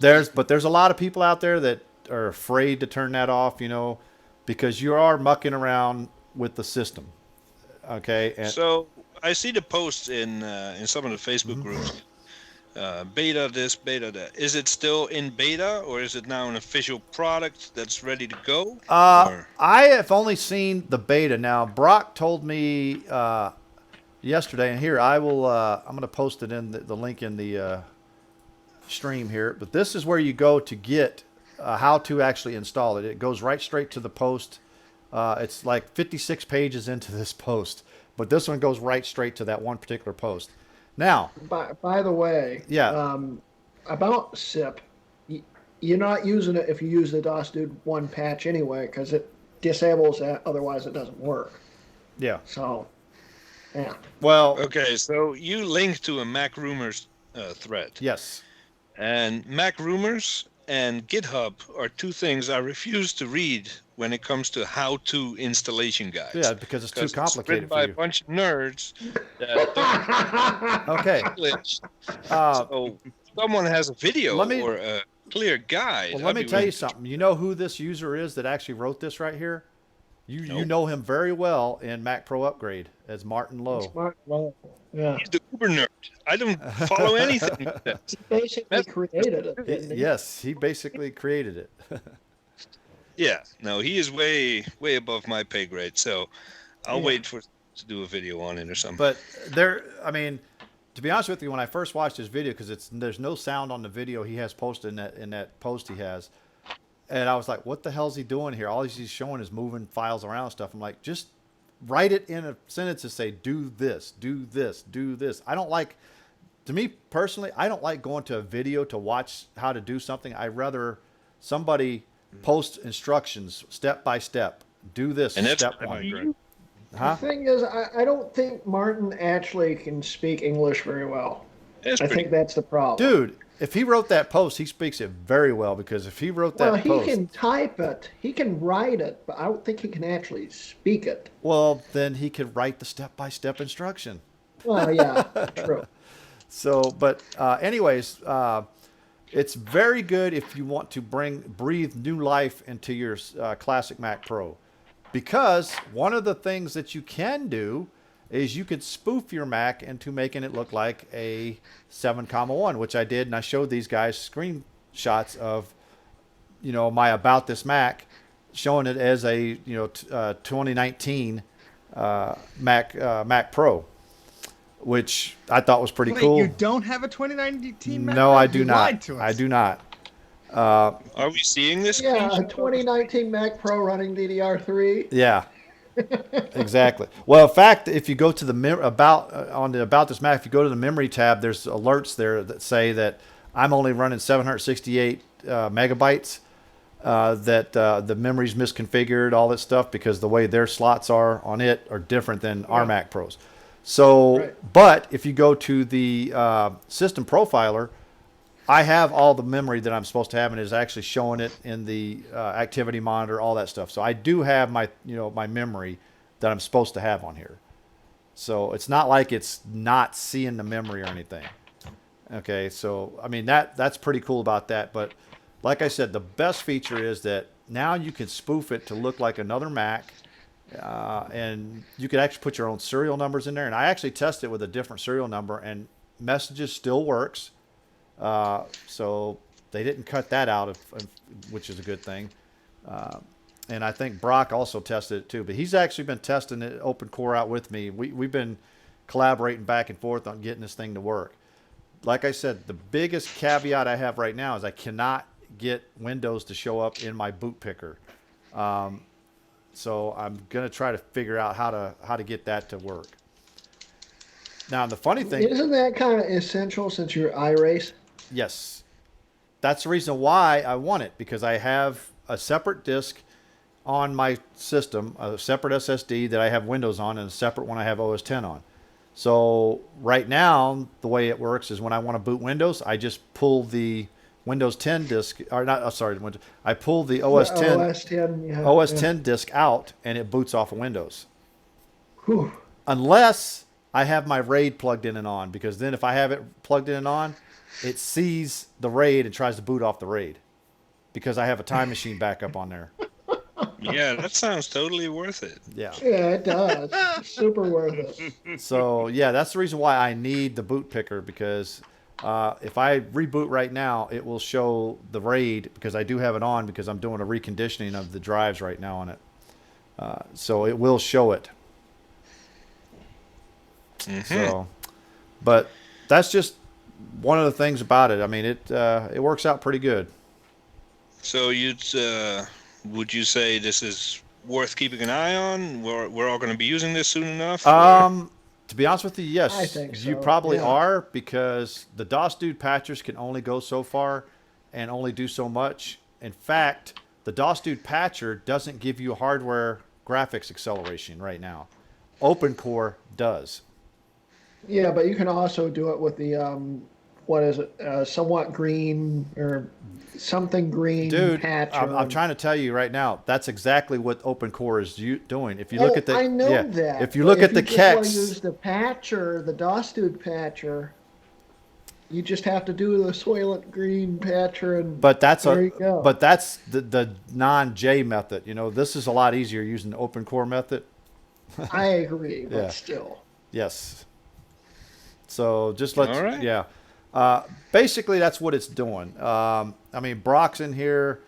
There's There's a lot of people out there that are afraid to turn that off, because you are mucking around with the system. Okay. And So I see the posts in some of the Facebook groups. Beta this, beta that. Is it still in beta, or is it now an official product that's ready to go? Or- I have only seen the beta. Now, Brock told me yesterday, and here I'm going to post it in the link in the stream here. But this is where you go to get how to actually install it. It goes right straight to the post. It's like 56 pages into this post, but this one goes right straight to that one particular post. Now, by the way, yeah, about SIP, you're not using it if you use the DOS Dude 1 patch anyway, because it disables that. Otherwise, it doesn't work. yeah. So, yeah. Well, Okay, so you link to a Mac Rumors thread. yes. And Mac Rumors and GitHub are two things I refuse to read when it comes to how-to installation guides. Yeah, because it's too complicated It's written by for a you. bunch of nerds that don't Okay. English. Uh, So someone has a video let me- or a clear guide. Well, let I'd me be tell you willing to- something. You know who this user is that actually wrote this right here? You Nope. know him very well in Mac Pro Upgrade as Martin Lowe. Smart. Well, yeah. He's the Uber nerd. I don't follow anything. He basically created it, didn't he? Yes, he basically created it. Yeah, no, he is way above my pay grade. So I'll Yeah. wait to do a video on it or something. But to be honest with you, when I first watched his video, because there's no sound on the video he has posted in that post he has, and I was like, what the hell's he doing here? All he's showing is moving files around and stuff. I'm like, just write it in a sentence and say, do this, do this, do this. To me personally, I don't like going to a video to watch how to do something. I'd rather somebody post instructions step by step. Do this And that's- step I one. agree. Huh? The thing is, I don't think Martin actually can speak English very well. It's I pretty think that's the problem. Dude, if he wrote that post, he speaks it very well, because if he wrote that Well, he post, can type it, he can write it, but I don't think he can actually speak it. well, then he could write the step-by-step instruction. Well, yeah, true. So, but anyways, it's very good if you want to breathe new life into your classic Mac Pro, because one of the things that you can do is you could spoof your Mac into making it look like a 7,1, which I did, and I showed these guys screenshots of, my About This Mac, showing it as a 2019 Mac Pro, which I thought was pretty Wait, cool. you don't have a 2019 Mac No, Pro? I do You not. lied to us. I do not. Are we seeing this? Yeah, a screenshot? 2019 Mac Pro running DDR3. Yeah, exactly. Well, in fact, if you go to the about this Mac, if you go to the memory tab, there's alerts there that say that I'm only running 768 megabytes. That the memory's misconfigured, all that stuff, because the way their slots are on it are different than our Mac Pros. So, Right. but if you go to the system profiler, I have all the memory that I'm supposed to have, and is actually showing it in the activity monitor, all that stuff. So I do have my my memory that I'm supposed to have on here. So it's not like it's not seeing the memory or anything. Okay, so I mean that's pretty cool about that. But like I said, the best feature is that now you can spoof it to look like another Mac, and you can actually put your own serial numbers in there. And I actually tested it with a different serial number, and messages still works. So they didn't cut that out, which is a good thing. And I think Brock also tested it too, but he's actually been testing it open core out with me. We've been collaborating back and forth on getting this thing to work. Like I said, the biggest caveat I have right now is I cannot get Windows to show up in my boot picker. So I'm gonna try to figure out how to get that to work. Now the funny thing, Isn't that kind of essential since you're iRace? yes, that's the reason why I want it, because I have a separate disk on my system, a separate SSD that I have Windows on, and a separate one I have OS 10 on. So right now, the way it works is when I want to boot Windows, I just pull the Windows 10 disk, or not, sorry, I pull the OS 10, OS 10, yeah, OS yeah. 10 disk out, and it boots off of Windows. Whew. Unless I have my RAID plugged in and on, because then if I have it plugged in and on, it sees the RAID and tries to boot off the RAID, because I have a Time Machine backup on there. Yeah, that sounds totally worth it. Yeah. Yeah, it does. Super worth it. So yeah, that's the reason why I need the boot picker, because if I reboot right now, it will show the RAID, because I do have it on, because I'm doing a reconditioning of the drives right now on it. So it will show it. So, but that's just one of the things about it. I mean, it works out pretty good. So would you say this is worth keeping an eye on? We're all going to be using this soon enough? To be honest with you, yes, I think you so, probably yeah. are, because the DOS Dude patchers can only go so far and only do so much. In fact, the DOS Dude patcher doesn't give you hardware graphics acceleration right now. OpenCore does. Yeah, but you can also do it with the what is it? Somewhat green or something green Dude, patch. I'm trying to tell you right now, that's exactly what OpenCore is doing. If you Oh, look at the, I know yeah, that. if you but look at if the you just want to Kex, use the patcher, the DOS Dude patcher, you just have to do the Soylent Green patcher, and but that's there you go. but that's the non-J method. You know, this is a lot easier using the OpenCore method. I agree, but Yeah. still. Yes. So just let's, All right. yeah. Basically, that's what it's doing. I mean, Brock's in here.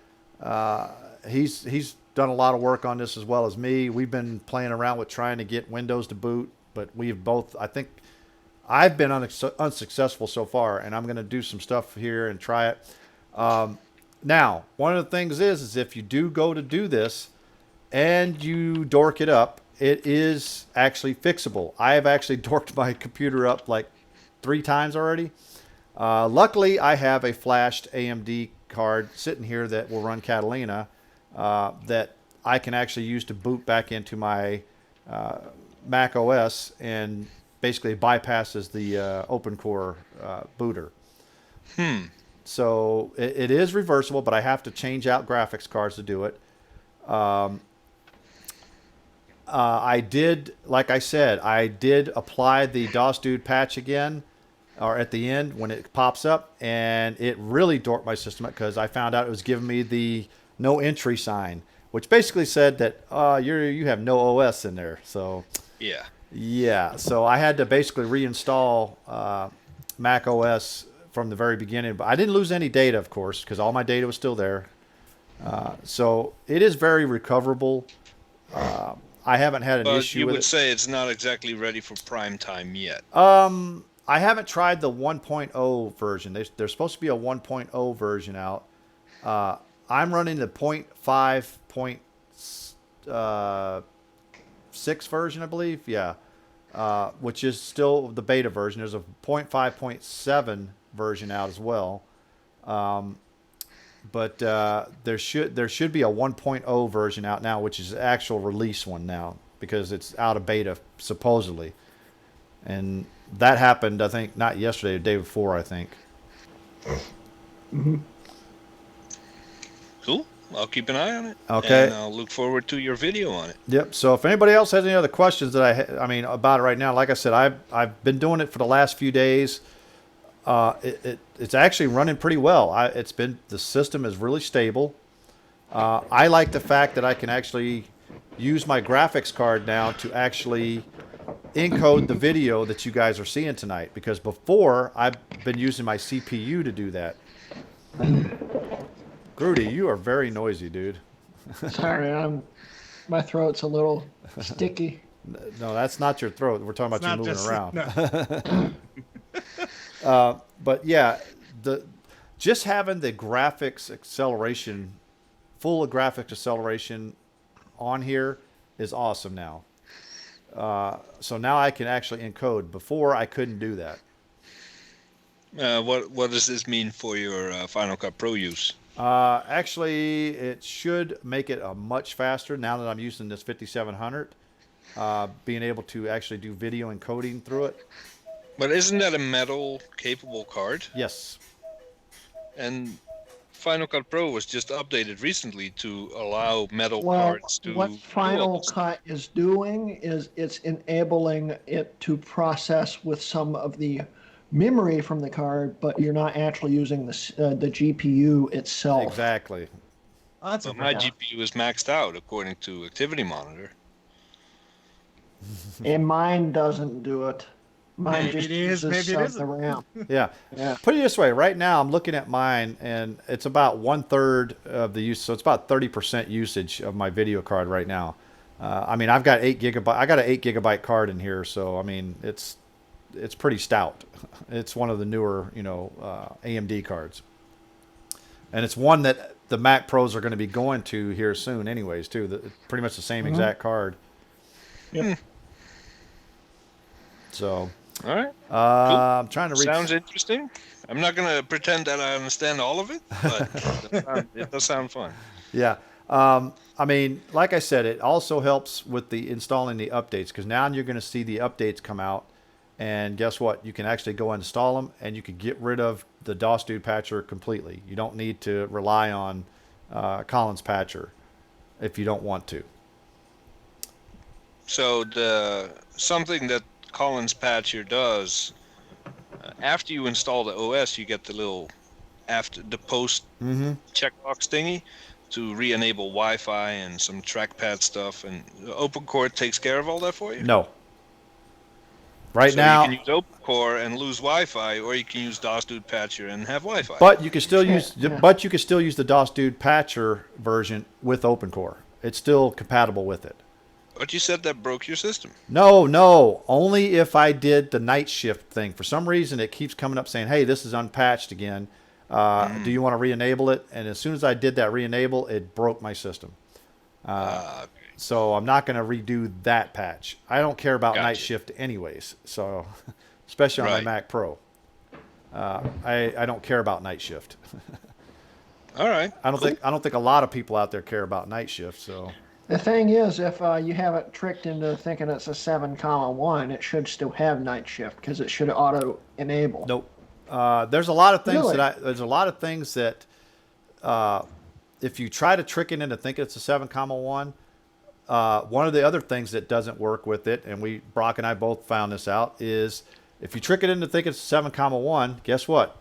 He's done a lot of work on this as well as me. We've been playing around with trying to get Windows to boot, but we've both, I think, I've been unsuccessful so far, and I'm going to do some stuff here and try it. Now, one of the things is if you do go to do this and you dork it up, it is actually fixable. I have actually dorked my computer up like 3 times already. Luckily, I have a flashed AMD card sitting here that will run Catalina that I can actually use to boot back into my Mac OS, and basically bypasses the OpenCore booter. So it is reversible, but I have to change out graphics cards to do it. I did, like I said, I did apply the DOS Dude patch again, or at the end when it pops up, and it really dorked my system up, because I found out it was giving me the no entry sign, which basically said that you have no OS in there. So yeah, so I had to basically reinstall Mac OS from the very beginning, but I didn't lose any data, of course, because all my data was still there. So it is very recoverable. I haven't had an issue you with would it. say it's not exactly ready for prime time yet. I haven't tried the 1.0 version. There's supposed to be a 1.0 version out. I'm running the 0.5.6 version, I believe. Yeah. Which is still the beta version. There's a 0.5.7 version out as well. But there should be a 1.0 version out now, which is the actual release one now, because it's out of beta supposedly. And that happened, I think, not yesterday, the day before, I think. Mm-hmm. Cool. I'll keep an eye on it. Okay. And I'll look forward to your video on it. Yep. So if anybody else has any other questions that I mean about it right now, like I said, I've been doing it for the last few days. It's actually running pretty well. The system is really stable. I like the fact that I can actually use my graphics card now to actually encode the video that you guys are seeing tonight, because before I've been using my CPU to do that. Grudy, you are very noisy, dude. Sorry, my throat's a little sticky. No, that's not your throat. We're talking about you moving around. No. But yeah, just having the graphics acceleration, full graphics acceleration on here is awesome now. So now I can actually encode. Before I couldn't do that. What does this mean for your Final Cut Pro use? Actually, it should make it much faster now that I'm using this 5700. Being able to actually do video encoding through it. But isn't that a metal capable card? Yes. And Final Cut Pro was just updated recently to allow metal Well, cards to. what Final Cut is doing is it's enabling it to process with some of the memory from the card, but you're not actually using the GPU itself. Exactly. Oh, that's But my GPU is maxed out according to Activity Monitor. And mine doesn't do it. Mine Maybe just it is, uses maybe it some of the RAM. Yeah. Yeah. Put it this way, right now I'm looking at mine and it's about 1/3 of the use. So it's about 30% usage of my video card right now. I mean, I've got 8 GB. I got an 8 GB card in here. So, I mean, it's pretty stout. It's one of the newer, AMD cards. And it's one that the Mac Pros are going to be going to here soon anyways, too. Pretty much the same exact card. Yep. So, All right. Cool. I'm trying to reach. Sounds interesting. I'm not going to pretend that I understand all of it, but it does sound fun. Yeah. I mean, like I said, it also helps with the installing the updates, because now you're going to see the updates come out. And guess what? You can actually go install them, and you can get rid of the DOS Dude Patcher completely. You don't need to rely on Collins Patcher if you don't want to. So something that Collins Patcher does, after you install the OS, you get the little post checkbox thingy to re-enable Wi-Fi and some trackpad stuff, and OpenCore takes care of all that for you? No. Right So now, you can use OpenCore and lose Wi-Fi, or you can use DOS Dude Patcher and have Wi-Fi. but you can still Yeah. but you can still use the DOS Dude Patcher version with OpenCore. It's still compatible with it. But you said that broke your system. No, only if I did the night shift thing. For some reason, it keeps coming up saying, "Hey, this is unpatched again. Do you want to re-enable it?" And as soon as I did that re-enable, it broke my system. Okay. So I'm not going to redo that patch. I don't care about night Gotcha. shift anyways. So, especially on Right. my Mac Pro, I don't care about night shift. All right. I don't think a lot of people out there care about night shift. So. The thing is, if you have it tricked into thinking it's a 7,1, it should still have night shift because it should auto enable. Nope. There's a lot of things Really? that if you try to trick it into thinking it's a 7,1, one of the other things that doesn't work with it, and Brock and I both found this out, is if you trick it into thinking it's a 7,1, guess what?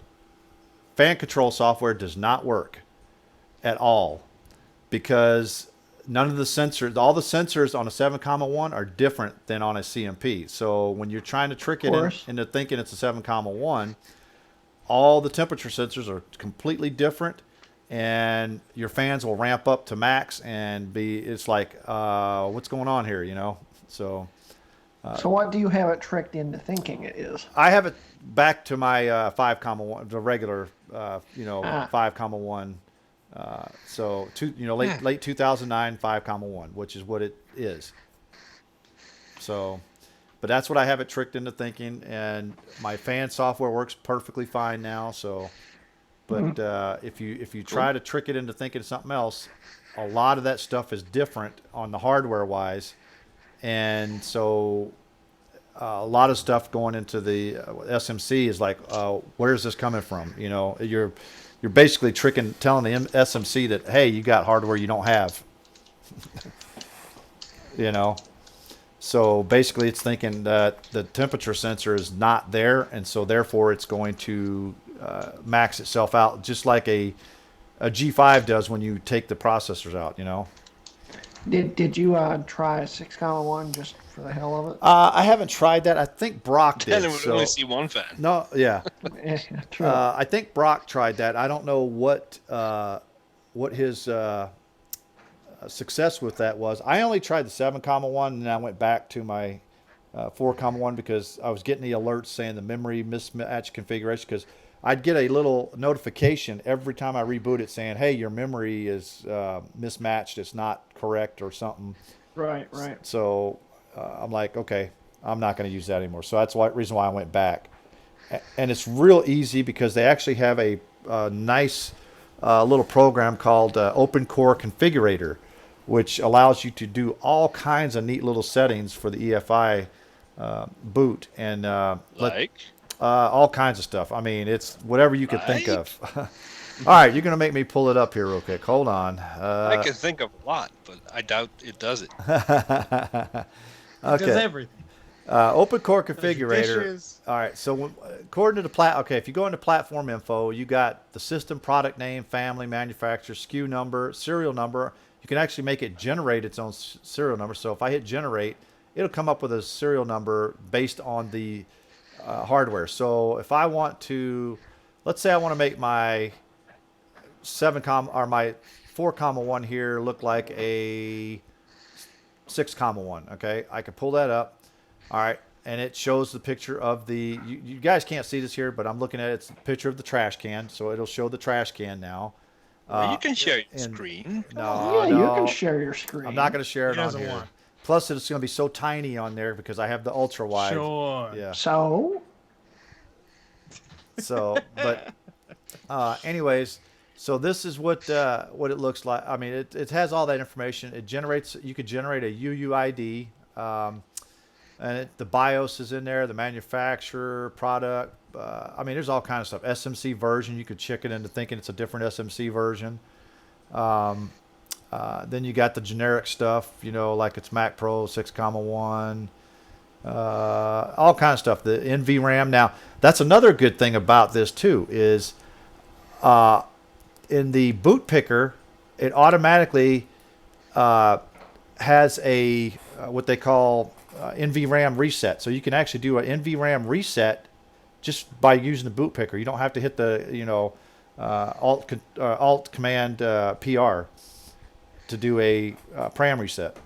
Fan control software does not work at all, because none of the sensors, all the sensors on a 7,1 are different than on a CMP. So when you're trying to trick it into thinking it's a 7,1, all the temperature sensors are completely different, and your fans will ramp up to max and it's like, what's going on here, So So what do you have it tricked into thinking it is? I have it back to my 5,1, the regular, 5,1 So late 2009 5,1, which is what it is. So, but that's what I have it tricked into thinking, and my fan software works perfectly fine now. So, but if you try to trick it into thinking something else, a lot of that stuff is different on the hardware wise, and so a lot of stuff going into the SMC is like, where is this coming from? You're basically telling the SMC that, hey, you got hardware you don't have. So basically it's thinking that the temperature sensor is not there, and so therefore it's going to max itself out, just like a G5 does when you take the processors out. Did you try 6,1 just for the hell of it? I haven't tried that. I think Brock did. Then it would only see one fan. No, yeah. Yeah, true. I think Brock tried that. I don't know what his success with that was. I only tried the 7,1, and then I went back to my 4,1 because I was getting the alerts saying the memory mismatch configuration, because I'd get a little notification every time I reboot it saying, hey, your memory is mismatched, it's not correct or something. Right. So I'm like, okay, I'm not going to use that anymore. So that's the reason why I went back. And it's real easy because they actually have a nice little program called Open Core Configurator, which allows you to do all kinds of neat little settings for the EFI boot, and all kinds of stuff. I mean, it's whatever you could think of. All right, you're going to make me pull it up here real quick. Hold on. I can think of a lot, but I doubt it does it. It does everything. Open Core Configurator. Dishes. All right, so according to the if you go into platform info, you got the system, product name, family, manufacturer, SKU number, serial number. You can actually make it generate its own serial number. So if I hit generate, it'll come up with a serial number based on the hardware. So if I want to, let's say I want to make my my 4,1 here look like a 6,1. Okay, I can pull that up. All right, and it shows the picture of the. You guys can't see this here, but I'm looking at it. It's a picture of the trash can, so it'll show the trash can now. You can share your screen. You can share your screen. I'm not going to share it He on doesn't here. want. Plus, it's going to be so tiny on there because I have the ultra wide. Sure. Yeah. So So, but anyways, so this is what it looks like. I mean, it has all that information. It generates. You could generate a UUID, and the BIOS is in there, the manufacturer, product. I mean, there's all kinds of stuff. SMC version. You could check it into thinking it's a different SMC version. Then you got the generic stuff. Like it's Mac Pro 6,1. All kind of stuff. The NVRAM. Now, that's another good thing about this too is in the boot picker, it automatically has a what they call NVRAM reset. So you can actually do an NVRAM reset just by using the boot picker. You don't have to hit the Alt Command PR to do a param reset.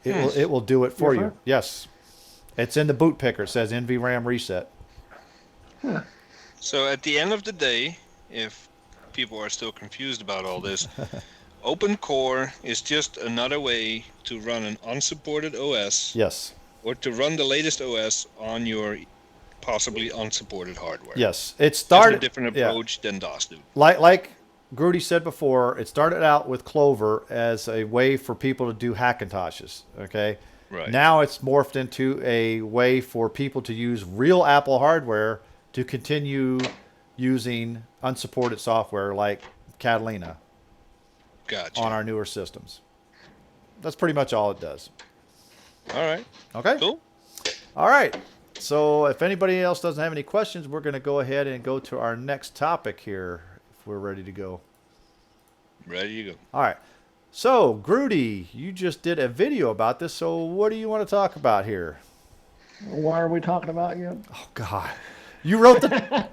It will do it for you. Yes. It's in the boot picker. It says NVRAM reset. Huh. So at the end of the day, if people are still confused about all this, Open Core is just another way to run an unsupported OS. Yes. Or to run the latest OS on your possibly unsupported hardware. Yes. It started just a different approach than DOS do. Like Grudy said before, it started out with Clover as a way for people to do Hackintoshes. Okay. Right. Now it's morphed into a way for people to use real Apple hardware to continue using unsupported software like Catalina on our newer systems. That's pretty much all it does. All right. Okay. Cool. All right. So if anybody else doesn't have any questions, we're going to go ahead and go to our next topic here if we're ready to go. Ready to go. All right. So, Grudy, you just did a video about this, so what do you want to talk about here? Why are we talking about you? Oh, God. You wrote the...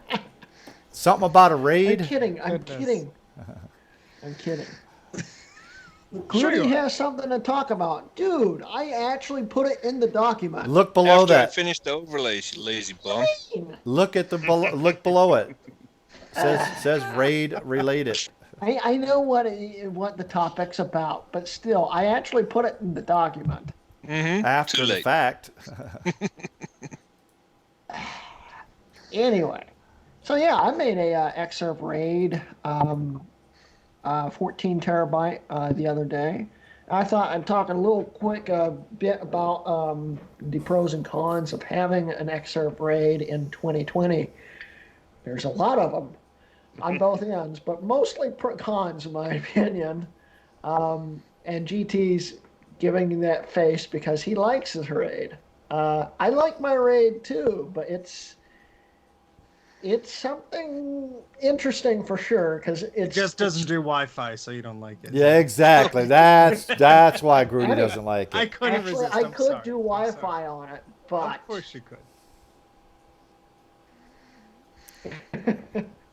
Something about a raid? I'm kidding. I'm kidding. Sure Grudy you are. has something to talk about. Dude, I actually put it in the document. Look below After I that. finished the overlays, you lazy bum. Look at the look below it. Says raid related. I know what the topic's about, but still, I actually put it in the document. After Too the late. fact. Anyway, so yeah, I made a Xserve RAID 14 terabyte the other day. I thought I'd talk a little quick bit about the pros and cons of having an Xserve RAID in 2020. There's a lot of them on both ends, but mostly cons, in my opinion. And GT's giving that face because he likes his RAID. I like my RAID too, but it's something interesting for sure because It just doesn't do Wi-Fi, so you don't like it. Yeah, exactly. That's why Grudy doesn't like I it. couldn't Actually, resist. I I'm could sorry. do I'm sorry. Wi-Fi on it, but Of course you could.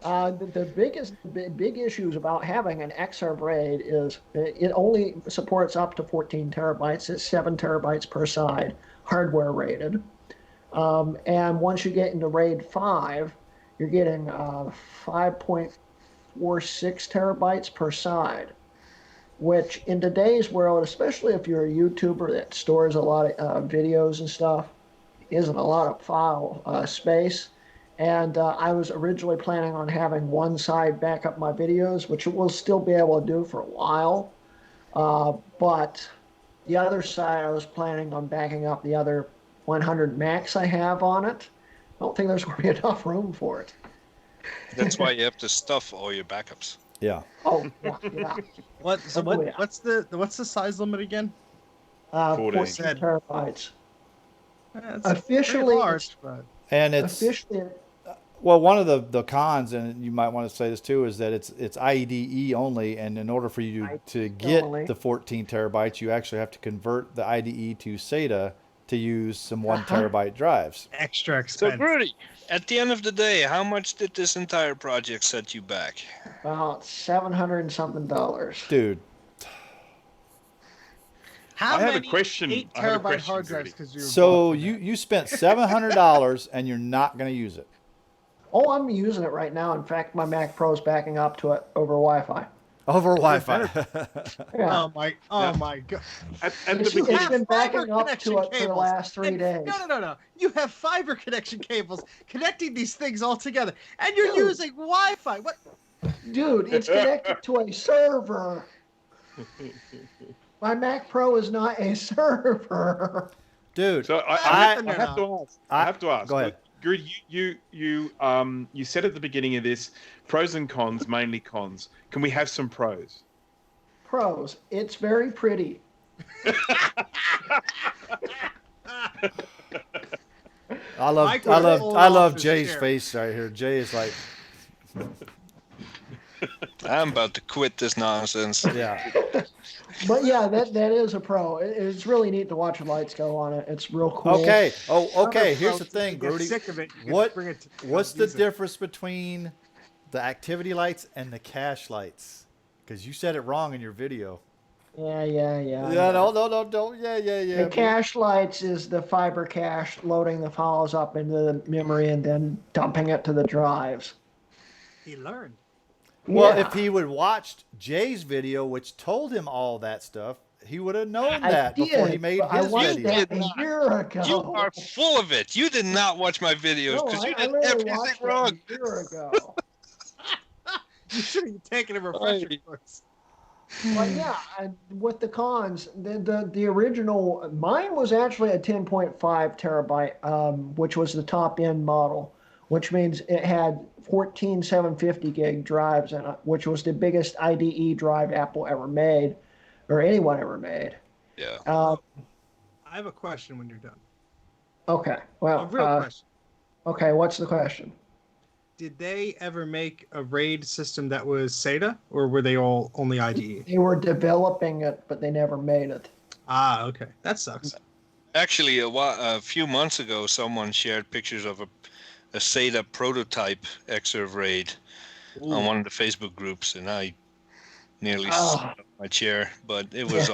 the biggest big issues about having an Xserve RAID is it only supports up to 14 terabytes. It's 7 terabytes per side, hardware rated. And once you get into RAID 5, you're getting 5.46 terabytes per side, which in today's world, especially if you're a YouTuber that stores a lot of videos and stuff, isn't a lot of file space. And I was originally planning on having one side back up my videos, which we'll still be able to do for a while. But the other side, I was planning on backing up the other 100 max I have on it. I don't think there's going to be enough room for it. That's why you have to stuff all your backups. Yeah. Oh, yeah. What's the size limit again? 14 Said- terabytes. It's Officially, pretty large, but And it's officially, well, one of the cons, and you might want to say this too, is that it's IDE only, and in order for you to get only. the 14 terabytes, you actually have to convert the IDE to SATA to use some 1 terabyte drives. extra So, expense. Grudy, at the end of the day, how much did this entire project set you back? about $700 and something. Dude, How I have a many question. 8 I have a terabyte question, hard drives? Grudy. Because you so you spent $700 and you're not going to use it. Oh, I'm using it right now. In fact, my Mac Pro is backing up to it over Wi-Fi. Over Wi-Fi. Yeah. Oh my god! At It's, the beginning, it's been backing fiber up to connection it for the cables. last 3 And- days. No. You have fiber connection cables connecting these things all together, and you're Dude. using Wi-Fi. What? Dude, it's connected to a server. My Mac Pro is not a server. Dude, so I have to ask. I have to ask. Go ahead. Grudy, you said at the beginning of this pros and cons, mainly cons. Can we have some pros? Pros, it's very pretty. I love Mike was pulled I off love his Jay's chair. face right here. Jay is like, I'm about to quit this nonsense. yeah. But yeah, that is a pro. It's really neat to watch the lights go on it. It's real cool. Okay. Oh, okay. Other Here's pros, the if thing, you get Grudy. sick of it, you can What bring it to- what's the use it. difference between the activity lights and the cache lights? Because you said it wrong in your video. Yeah. Yeah, no, don't. Yeah. The cache lights is the fiber cache loading the files up into the memory and then dumping it to the drives. He learned. Well, Yeah. if he would watched Jay's video, which told him all that stuff, he would have known I that before he did, made but I his watched video. that Did a not. year ago. You are full of it. You did not watch my videos No, because you I did literally everything watched it wrong. a year ago. You should have taken a refresher Right. course. But yeah, with the cons, the original, mine was actually a 10.5 terabyte, which was the top end model, which means it had 14 750 gig drives in it, which was the biggest IDE drive Apple ever made, or anyone ever made. Yeah. I have a question when you're done. Okay, well, A real question. okay, what's the question? Did they ever make a RAID system that was SATA, or were they all only IDE? They were developing it, but they never made it. Ah, okay. That sucks. Actually, a few months ago, someone shared pictures of a SATA prototype Xserve RAID on one of the Facebook groups, and I nearly sat off my chair, but it was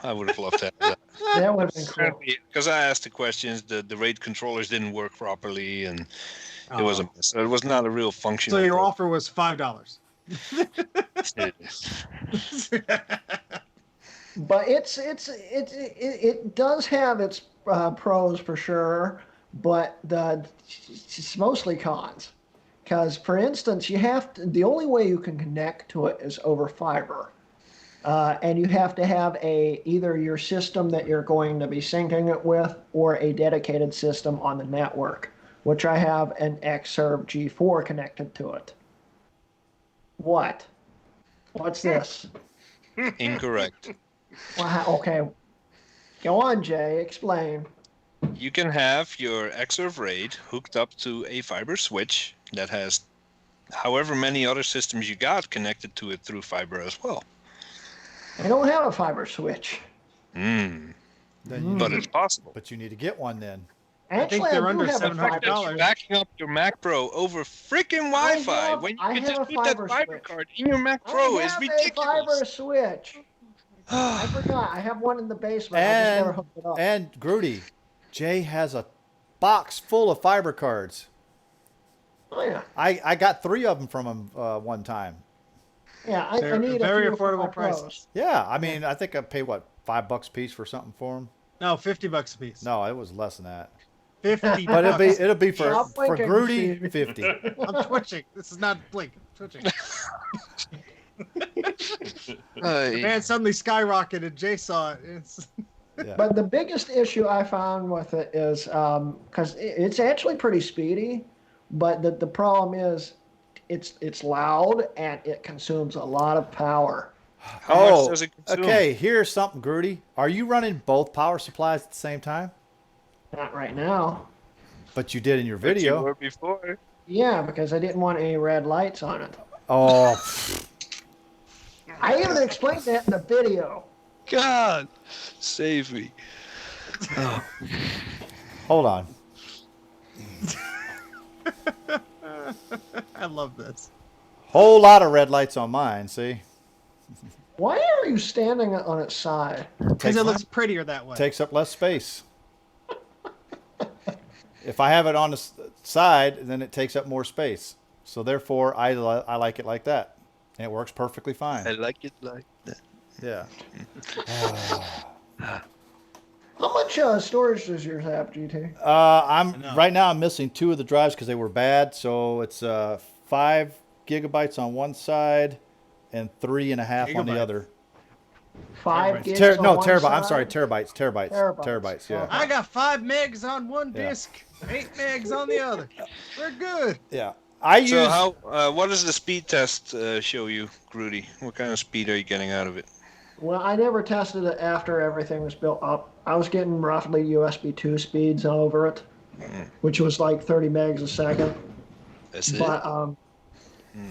I would have loved to have that. That would have been cool. Because I asked the questions, the RAID controllers didn't work properly, and it was a mess. So it was not a real functional. So your program. offer was $5. But it does have its pros for sure, but it's mostly cons. Because, for instance, the only way you can connect to it is over fiber. And you have to have either your system that you're going to be syncing it with or a dedicated system on the network, which I have an Xserve G4 connected to it. What? What's this? Incorrect. Well, okay. Go on, Jay. Explain. You can have your Xserve RAID hooked up to a fiber switch that has however many other systems you got connected to it through fiber as well. I don't have a fiber switch. Then you But need- it's possible. but you need to get one then. think Actually, they're I under do have a $700. fiber You're switch. backing up your Mac Pro over freaking Wi-Fi when you I can have just a put that fiber fiber switch. card in your Mac Pro. I It's have a fiber ridiculous. switch. I forgot. I have one in the basement. I just never And hooked it up. and Grudy, Jay has a box full of fiber cards. Oh yeah, I got 3 of them from him one time. yeah. I They're need very a few for my affordable prices. pros. Yeah, I mean, I think I paid what, $5 a piece for something for them. No, $50 a piece. No, it was less than that. 50 But bucks. it'll be for Stop blinking, Grudy Steve. 50. I'm twitching. This is not blink. I'm twitching. Man suddenly skyrocketed. Jay saw it. It's... Yeah. But the biggest issue I found with it is because it's actually pretty speedy, but the problem is it's loud and it consumes a lot of power. How much does it consume? Okay, here's something, Grudy. Are you running both power supplies at the same time? Not right now. But you did in your But you video. were before. Yeah, because I didn't want any red lights on it. Oh, I even explained that in the video. God, save me. hold on. I love this. Whole lot of red lights on mine, see? Why are you standing on its side? Because it looks prettier that way. Takes up less space. If I have it on the side, then it takes up more space. So therefore, I like it like that. And it works perfectly fine. I like it like that. Yeah. How much storage does yours have, GT? Right now I'm missing 2 of the drives because they were bad. So it's 5 gigabytes on one side and 3.5 on the Gigabytes. other. 5 gigs on No, one terabyte. side? I'm sorry, terabytes. Terabytes. Yeah. I got 5 megs on one Yeah. disc, 8 megs on the other. We're good. Yeah. I use. So how? What does the speed test show you, Grudy? What kind of speed are you getting out of it? Well, I never tested it after everything was built up. I was getting roughly USB 2 speeds over it, which was like 30 megs a second. That's it. But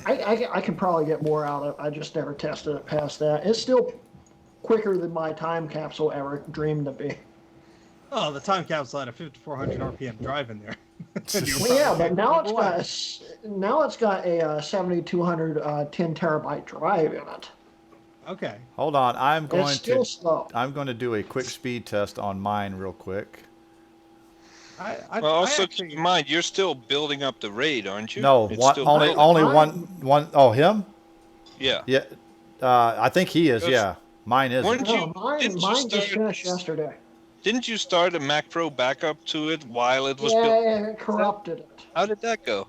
I can probably get more out of it. I just never tested it past that. It's still quicker than my time capsule ever dreamed to be. Oh, the time capsule had a 5,400 RPM drive in there. Well, yeah, but now it's got a 7,200 10 terabyte drive in it. Okay. Hold on. It's still slow. I'm going to do a quick speed test on mine real quick. I Well, also actually- keep in mind you're still building up the RAID, aren't you? No, It's one, still only building. one. Oh, him? Yeah. Yeah. I think he is. Yes. Yeah. Mine is. Weren't No, you- mine didn't you just start- finished yesterday. Didn't you start a Mac Pro backup to it while it was built? Yeah, it corrupted it. How did that go?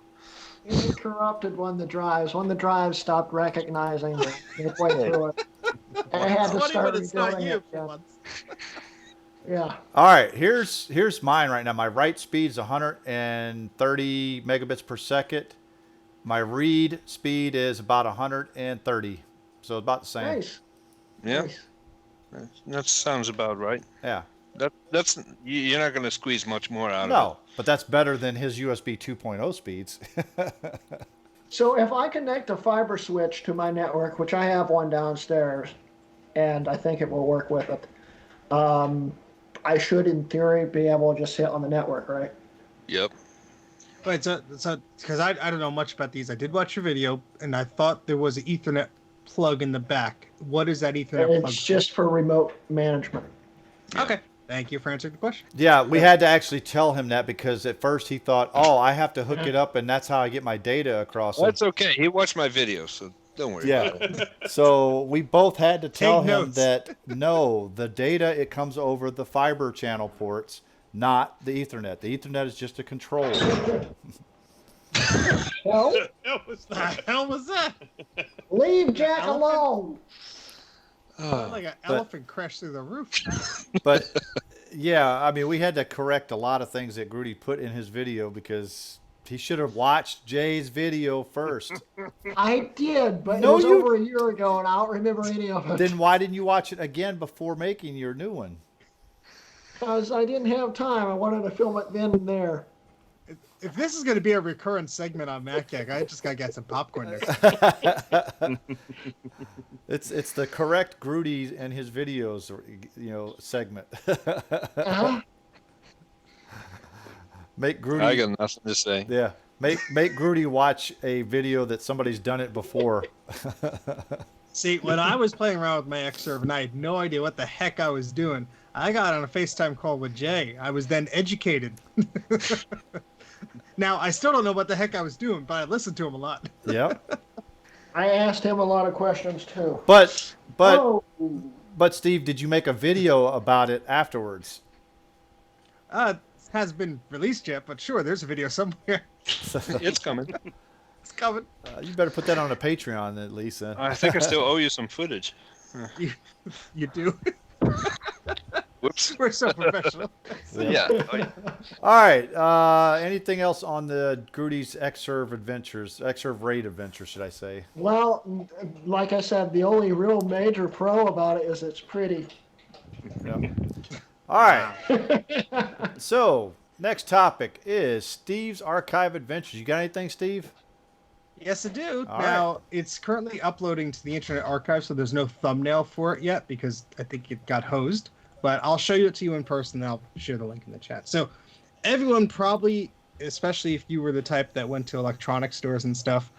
It corrupted one of the drives. One of the drives stopped recognizing it midway through it. And I had to It's funny start when it's not redoing you it. for Yeah. once. Yeah. All right. Here's mine right now. My write speed is 130 megabits per second. My read speed is about 130. So about the same. Nice. Yeah, Nice. that sounds about right. Yeah. That's you're not going to squeeze much more out of No, but that's better than his USB 2.0 speeds. So if I connect a fiber switch to my network, which I have one downstairs, and I think it will work with it, I should, in theory, be able to just hit on the network, right? it. Yep. Wait, so because I don't know much about these. I did watch your video, and I thought there was an Ethernet plug in the back. What is that Ethernet plug? It's just for remote management. Okay. Thank you for answering the question. Yeah, we had to actually tell him that because at first he thought, oh, I have to hook it up and that's how I get my data across. That's okay. He watched my video, so Don't worry Yeah. about it. So we both had to tell Take him notes. that no, the data, it comes over the fiber channel ports, not the Ethernet. The Ethernet is just a control. Well, That was The hell was that? leave Jack elephant? alone. Sounded like an elephant crashed through the roof. But yeah, I mean, we had to correct a lot of things that Grudy put in his video because he should have watched Jay's video first. I did, but No, it was you- over a year ago, and I don't remember any of it. Then why didn't you watch it again before making your new one? Because I didn't have time. I wanted to film it then and there. If this is going to be a recurrent segment on MacGag, I just got to get some popcorn there. It's the correct Grudy and his videos, segment. Uh-huh. Make Grudy. I got nothing to say. Yeah. Make Grudy watch a video that somebody's done it before. See, when I was playing around with my Xserve and I had no idea what the heck I was doing, I got on a FaceTime call with Jay. I was then educated. Now, I still don't know what the heck I was doing, but I listened to him a lot. Yep. I asked him a lot of questions too. But Oh, Steve, did you make a video about it afterwards? It hasn't been released yet, but sure, there's a video somewhere. It's coming. It's coming. You better put that on a Patreon at least. Then. I think I still owe you some footage. You do. Whoops. We're so professional. Yeah. Oh, yeah. All right. Anything else on the Grudy's Xserve raid adventures, should I say? well, like I said, the only real major pro about it is it's pretty. Yep. All right. So next topic is Steve's archive adventures. You got anything, Steve? Yes, I do. All Now, it's currently uploading to the Internet Archive, so there's no thumbnail for it yet because I think it got hosed. But I'll show it to you in person, and I'll share the link in the chat. So everyone probably, especially if you were the type that went to electronic stores and stuff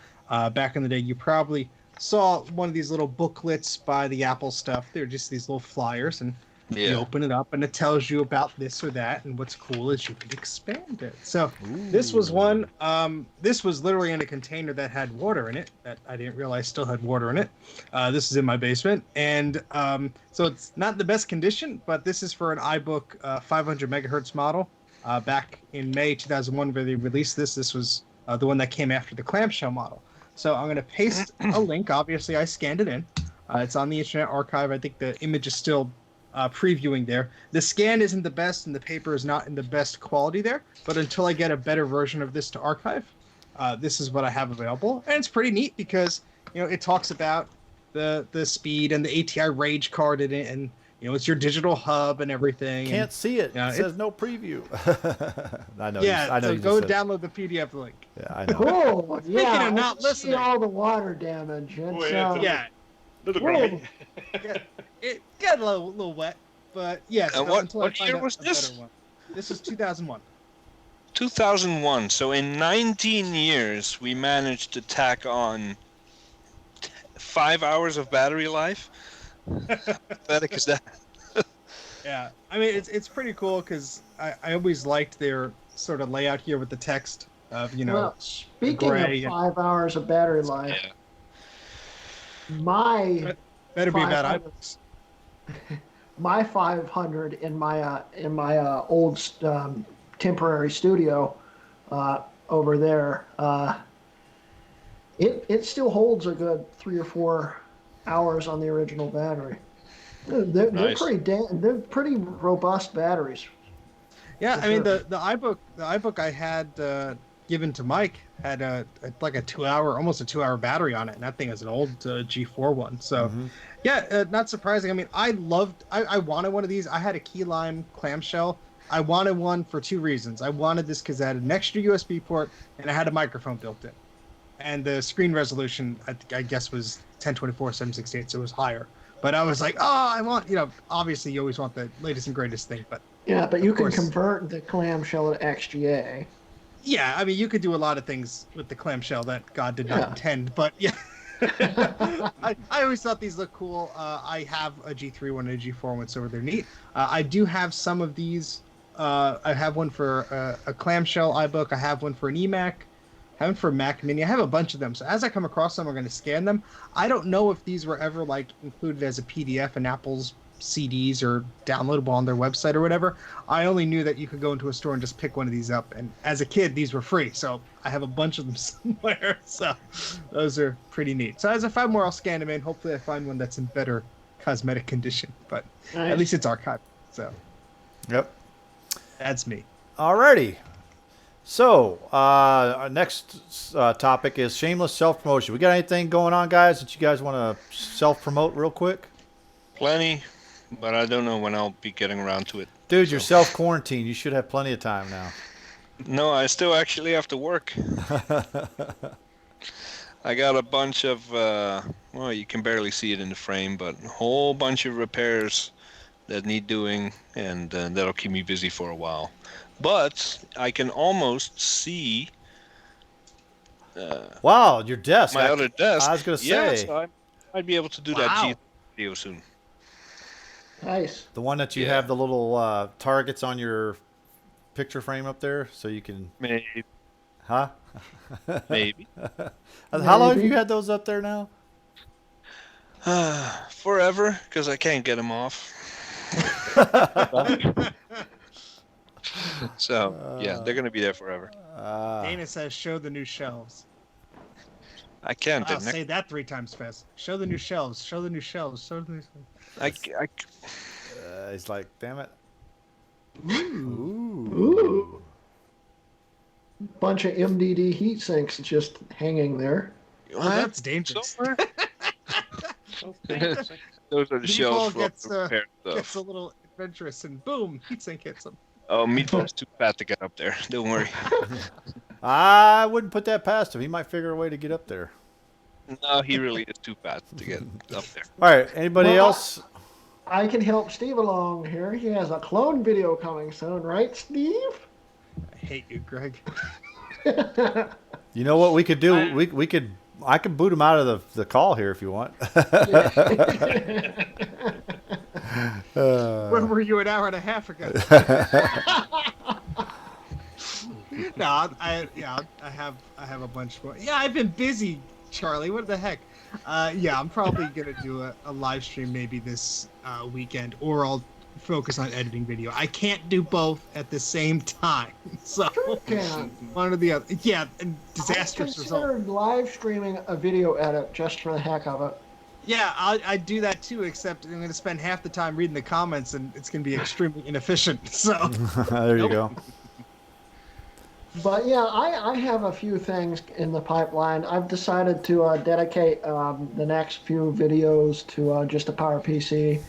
back in the day, you probably saw one of these little booklets by the Apple stuff. They're just these little flyers, and you Yeah. open it up, and it tells you about this or that. And what's cool is you can expand it. So this was one. This was literally in a container that had water in it that I didn't realize still had water in it. This is in my basement, and so it's not the best condition, but this is for an iBook 500 megahertz model. Back in May 2001, where they released this. This was the one that came after the clamshell model. So I'm going to paste a link. Obviously, I scanned it in. It's on the Internet Archive. I think the image is still previewing there. The scan isn't the best, and the paper is not in the best quality there. But until I get a better version of this to archive, this is what I have available, and it's pretty neat because it talks about the speed and the ATI Rage card in it, and it's your digital hub and everything. Can't see it. Yeah, It says no preview. I know. Yeah, I know. so you go just said- download the PDF link. Yeah, I know. Oh, yeah. of not I can see listening. all the water damage. It's, Oh, yeah, Yeah, Little Whoa. grubby. it got a little wet, but yes. And what year was this? Better one. This is 2001. 2001. So in 19 years, we managed to tack on 5 hours of battery life. How pathetic is that? Yeah, I mean it's pretty cool because I always liked their sort of layout here with the text of well, speaking gray of and- 5 hours of battery life, Yeah. my better be about 500. iBooks. my 500 in my old temporary studio over there, it still holds a good 3 or 4 hours on the original battery. They're Nice. they're pretty robust batteries. Yeah, For I mean sure. the iBook I had given to Mike had like a 2 hour, almost a 2 hour battery on it, and that thing is an old G4 one. So Mhm. yeah, not surprising. I mean, I wanted one of these. I had a key lime clamshell. I wanted one for 2 reasons. I wanted this because it had an extra USB port and it had a microphone built in, and the screen resolution I guess was 1024 768, so it was higher. But I was like, oh, I want, obviously you always want the latest and greatest thing, but Yeah, but you Of can course. convert the clamshell to XGA. yeah, I mean, you could do a lot of things with the clamshell that God did not Yeah. intend, but yeah. I always thought these look cool. I have a G3 one and a G4 one, so they're neat. I do have some of these. I have one for a clamshell iBook. I have one for an eMac. Haven't for Mac Mini. I have a bunch of them. So as I come across them, I'm going to scan them. I don't know if these were ever like included as a PDF in Apple's CDs or downloadable on their website or whatever. I only knew that you could go into a store and just pick one of these up. And as a kid, these were free. So I have a bunch of them somewhere. So those are pretty neat. So as I find more, I'll scan them in. Hopefully I find one that's in better cosmetic condition. But Nice. at least it's archived. So Yep. that's me. Alrighty. So, our next topic is shameless self-promotion. We got anything going on, guys, that you guys want to self-promote real quick? Plenty, but I don't know when I'll be getting around to it. Dude, you're self-quarantined. You should have plenty of time now. No, I still actually have to work. I got a bunch of, well, you can barely see it in the frame, but a whole bunch of repairs that need doing, and that'll keep me busy for a while. But I can almost see Wow, your desk. my other desk. I was going to Yeah, say, so I might be able to do Wow. that G video soon. Nice. the one that you Yeah. have the little targets on your picture frame up there so you can, Maybe. huh? Maybe. How long have Maybe. you had those up there now? Forever, because I can't get them off. So, yeah, they're going to be there forever. Dana says, show the new shelves. I can't, I'll didn't I? say that 3 times fast. Show the new shelves. Show the new shelves. Show the new shelves. He's like, damn it. Ooh. Bunch of MDD heat sinks just hanging there. Oh, that's dangerous. Somewhere? Those are the Meatball shelves for gets, prepared Gets stuff. a little adventurous and boom, heatsink hits him. Oh, Meatball's too fat to get up there. Don't worry. I wouldn't put that past him. He might figure a way to get up there. No, he really is too fat to get up there. All right. Anybody Well, else? I can help Steve along here. He has a clone video coming soon, right, Steve? I hate you, Greg. You know what we could do? I could boot him out of the call here if you want. Where were you an hour and a half ago? No, I have a bunch more. Yeah, I've been busy, Charlie. What the heck? Yeah, I'm probably gonna do a live stream maybe this weekend, or I'll focus on editing video. I can't do both at the same time, so can. one or the other. Yeah, and disastrous I result. considered live streaming a video edit just for the heck of it. Yeah, I do that too. Except I'm gonna spend half the time reading the comments, and it's gonna be extremely inefficient. So. There you go. But yeah, I have a few things in the pipeline. I've decided to dedicate the next few videos to just a PowerPC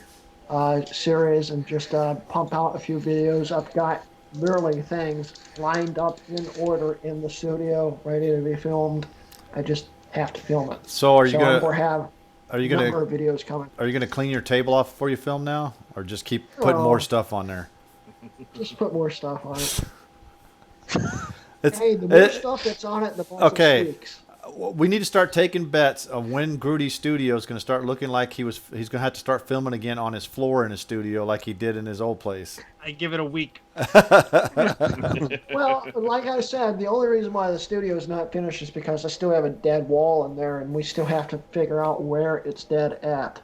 series and just pump out a few videos. I've got literally things lined up in order in the studio, ready to be filmed. I just have to film it. So are you So gonna we'll have are you a number gonna of videos coming. are you gonna clean your table off before you film now, or just keep putting more Oh. stuff on there? Just put more stuff on it. It's, Hey, the more stuff that's on it, the more okay. it squeaks. We need to start taking bets of when Grudy's studio is going to start looking like he's going to have to start filming again on his floor in his studio like he did in his old place. I give it a week. Well, like I said, the only reason why the studio is not finished is because I still have a dead wall in there, and we still have to figure out where it's dead at.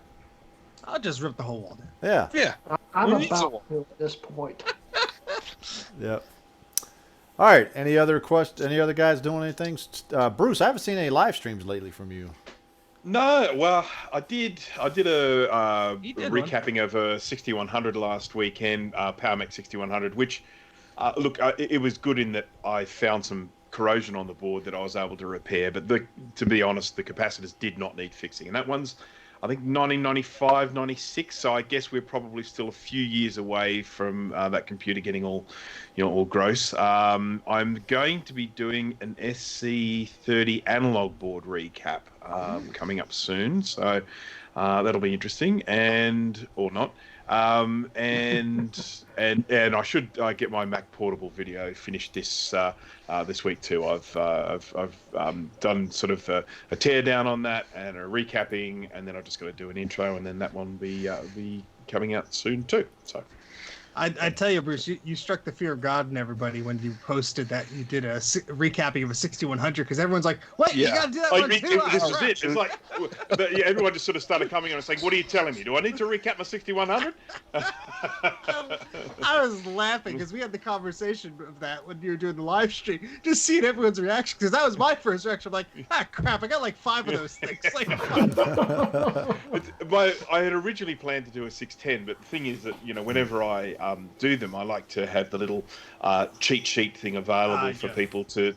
I'll just rip the whole wall down. Yeah. Yeah. I'm Who needs a about wall? to at this point. Yep. All right. Any other guys doing anything? Bruce, I haven't seen any live streams lately from you. No, well, I did a You did recapping of a 6100 last weekend, PowerMac 6100, which, look, it was good in that I found some corrosion on the board that I was able to repair, but to be honest, the capacitors did not need fixing, and that one's, I think, 1995, 96, so I guess we're probably still a few years away from that computer getting all gross. I'm going to be doing an SC30 analog board recap coming up soon, so that'll be interesting, or not. And I should get my Mac Portable video finished this week too. I've done sort of a tear down on that and a recapping, and then I've just got to do an intro, and then that one will be coming out soon too. So I tell you, Bruce, you struck the fear of God in everybody when you posted that you did a recapping of a 6100 because everyone's like, "What? You Yeah. got to do that one too?" This was it. It's like everyone just sort of started coming on and saying, "What are you telling me? Do I need to recap my 6100?" I was laughing because we had the conversation of that when you were doing the live stream, just seeing everyone's reaction because that was my first reaction. I'm like, crap, I got like 5 of those things. Like, I had originally planned to do a 610, but the thing is that whenever I do them, I like to have the little cheat sheet thing available for people to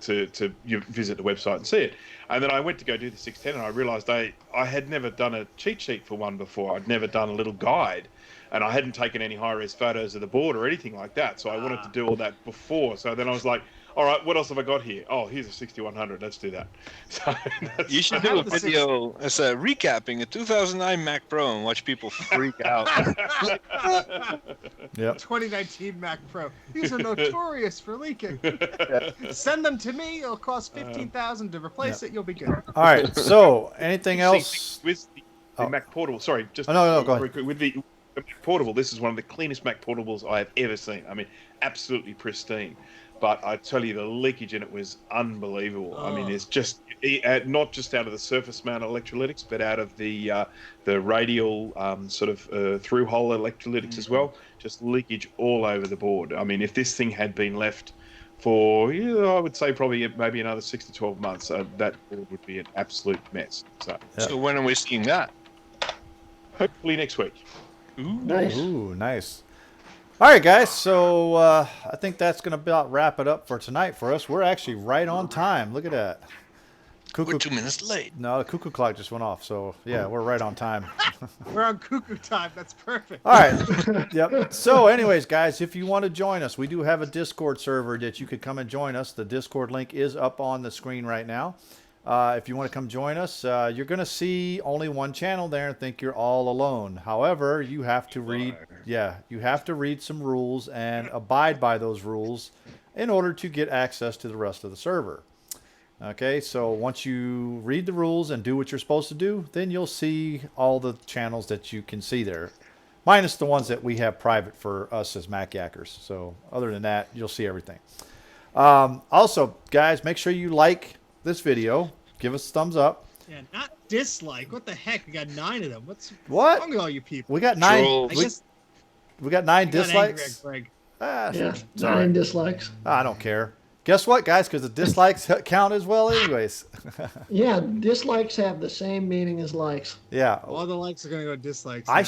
visit the website and see it. And then I went to go do the 610, and I realised I had never done a cheat sheet for one before. I'd never done a little guide, and I hadn't taken any high-res photos of the board or anything like that. So I wanted to do all that before. So then I was like, all right, what else have I got here? Oh, here's a 6100. Let's do that. So you should do a video as a recapping a 2009 Mac Pro and watch people freak out. Yep. 2019 Mac Pro. These are notorious for leaking. Send them to me. It'll cost $15,000 to replace it. You'll be good. All right. So, anything else? With the Mac Portable, sorry, just no, go ahead. very quick. With the Mac Portable, this is one of the cleanest Mac Portables I have ever seen. I mean, absolutely pristine. But I tell you, the leakage in it was unbelievable. I mean, it's just not just out of the surface mount electrolytics, but out of the radial through hole electrolytics as well. Just leakage all over the board. I mean, if this thing had been left for, I would say probably maybe another 6 to 12 months, that board would be an absolute mess. So when are we seeing that? Hopefully next week. Nice. Ooh, nice. All right, guys. So I think that's going to about wrap it up for tonight for us. We're actually right on time. Look at that. We're 2 minutes late. No, the cuckoo clock just went off. So, yeah, we're right on time. We're on cuckoo time. That's perfect. All right. Yep. So, anyways, guys, if you want to join us, we do have a Discord server that you could come and join us. The Discord link is up on the screen right now. If you want to come join us, you're going to see only one channel there and think you're all alone. However, you have to read, you have to read some rules and abide by those rules in order to get access to the rest of the server. Okay, so once you read the rules and do what you're supposed to do, then you'll see all the channels that you can see there, minus the ones that we have private for us as Mac Yackers. So other than that, you'll see everything. Also, guys, make sure you like this video. Give us a thumbs up. Yeah, not dislike. What the heck? We got 9 of them. What's What? wrong with all you people? We got 9. Trolls. I guess We got 9 I got dislikes. Greg. Yeah, sorry. 9 dislikes. I don't care. Guess what, guys? Because the dislikes count as well, anyways. Yeah, dislikes have the same meaning as likes. Yeah. All the likes are going to go dislikes. I'm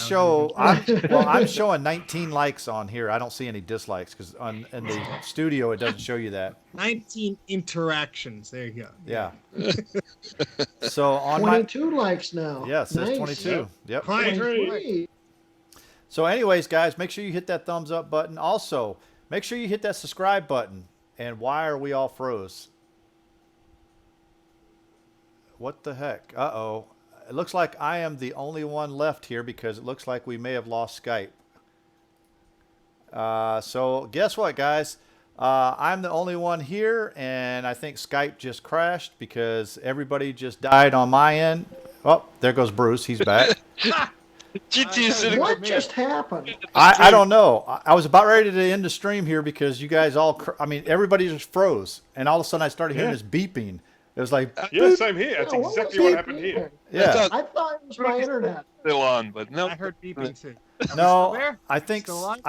I'm showing 19 likes on here. I don't see any dislikes because in the studio it doesn't show you that. 19 interactions. There you go. Yeah. So on 22 likes now. Yes, it says Nice. 22. Yep. 23. So anyways, guys, make sure you hit that thumbs up button. Also, make sure you hit that subscribe button. And why are we all froze? What the heck? Uh-oh. It looks like I am the only one left here because it looks like we may have lost Skype. So guess what, guys? I'm the only one here, and I think Skype just crashed because everybody just died on my end. Oh, there goes Bruce. He's back. What just happened? I don't know. I was about ready to end the stream here because you guys all, everybody just froze. And all of a sudden I started hearing this beeping. It was like, Yeah, same here. That's Yeah, what exactly was what that happened beeping? here. yeah. I thought it was my internet. Still on, but no. I heard beeping too. No, there? I think Still on?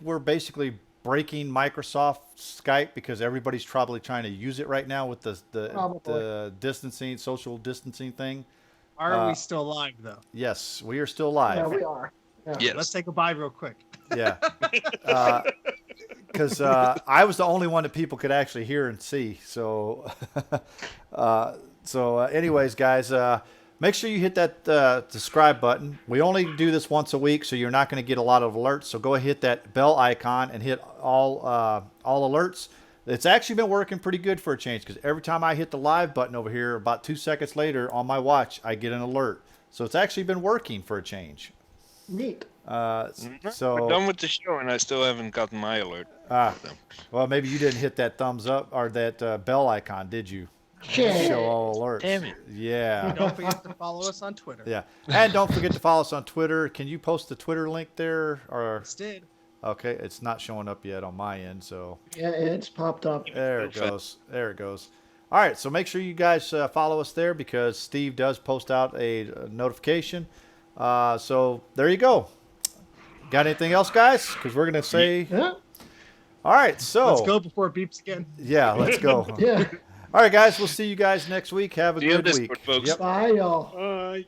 we're basically breaking Microsoft Skype because everybody's probably trying to use it right now with the Probably. distancing, social distancing thing. Are we still live though? Yes, we are still live. Yeah, we are. Yeah. Yes. Let's say goodbye real quick. Yeah. Because I was the only one that people could actually hear and see. So, anyways, guys, make sure you hit that subscribe button. We only do this once a week, so you're not going to get a lot of alerts. So go ahead, hit that bell icon and hit all alerts. It's actually been working pretty good for a change because every time I hit the live button over here, about 2 seconds later on my watch, I get an alert. So it's actually been working for a change. Neat. So We're done with the show, and I still haven't gotten my alert. Well, maybe you didn't hit that thumbs up or that bell icon, did you? Shit. Show all alerts. Damn it. Yeah. Don't forget to follow us on Twitter. Yeah. And don't forget to follow us on Twitter. Can you post the Twitter link there? Or Just did. Okay, it's not showing up yet on my end, so Yeah, it's popped up. there it goes. There it goes. All right, so make sure you guys follow us there because Steve does post out a notification. So there you go. Got anything else, guys? Because we're gonna say. Yeah, All right, so Let's go before it beeps again. yeah, let's go. yeah. All right, guys, we'll see you guys next week. Have a See you on good Discord, week. folks. Yep. Bye, y'all. Bye.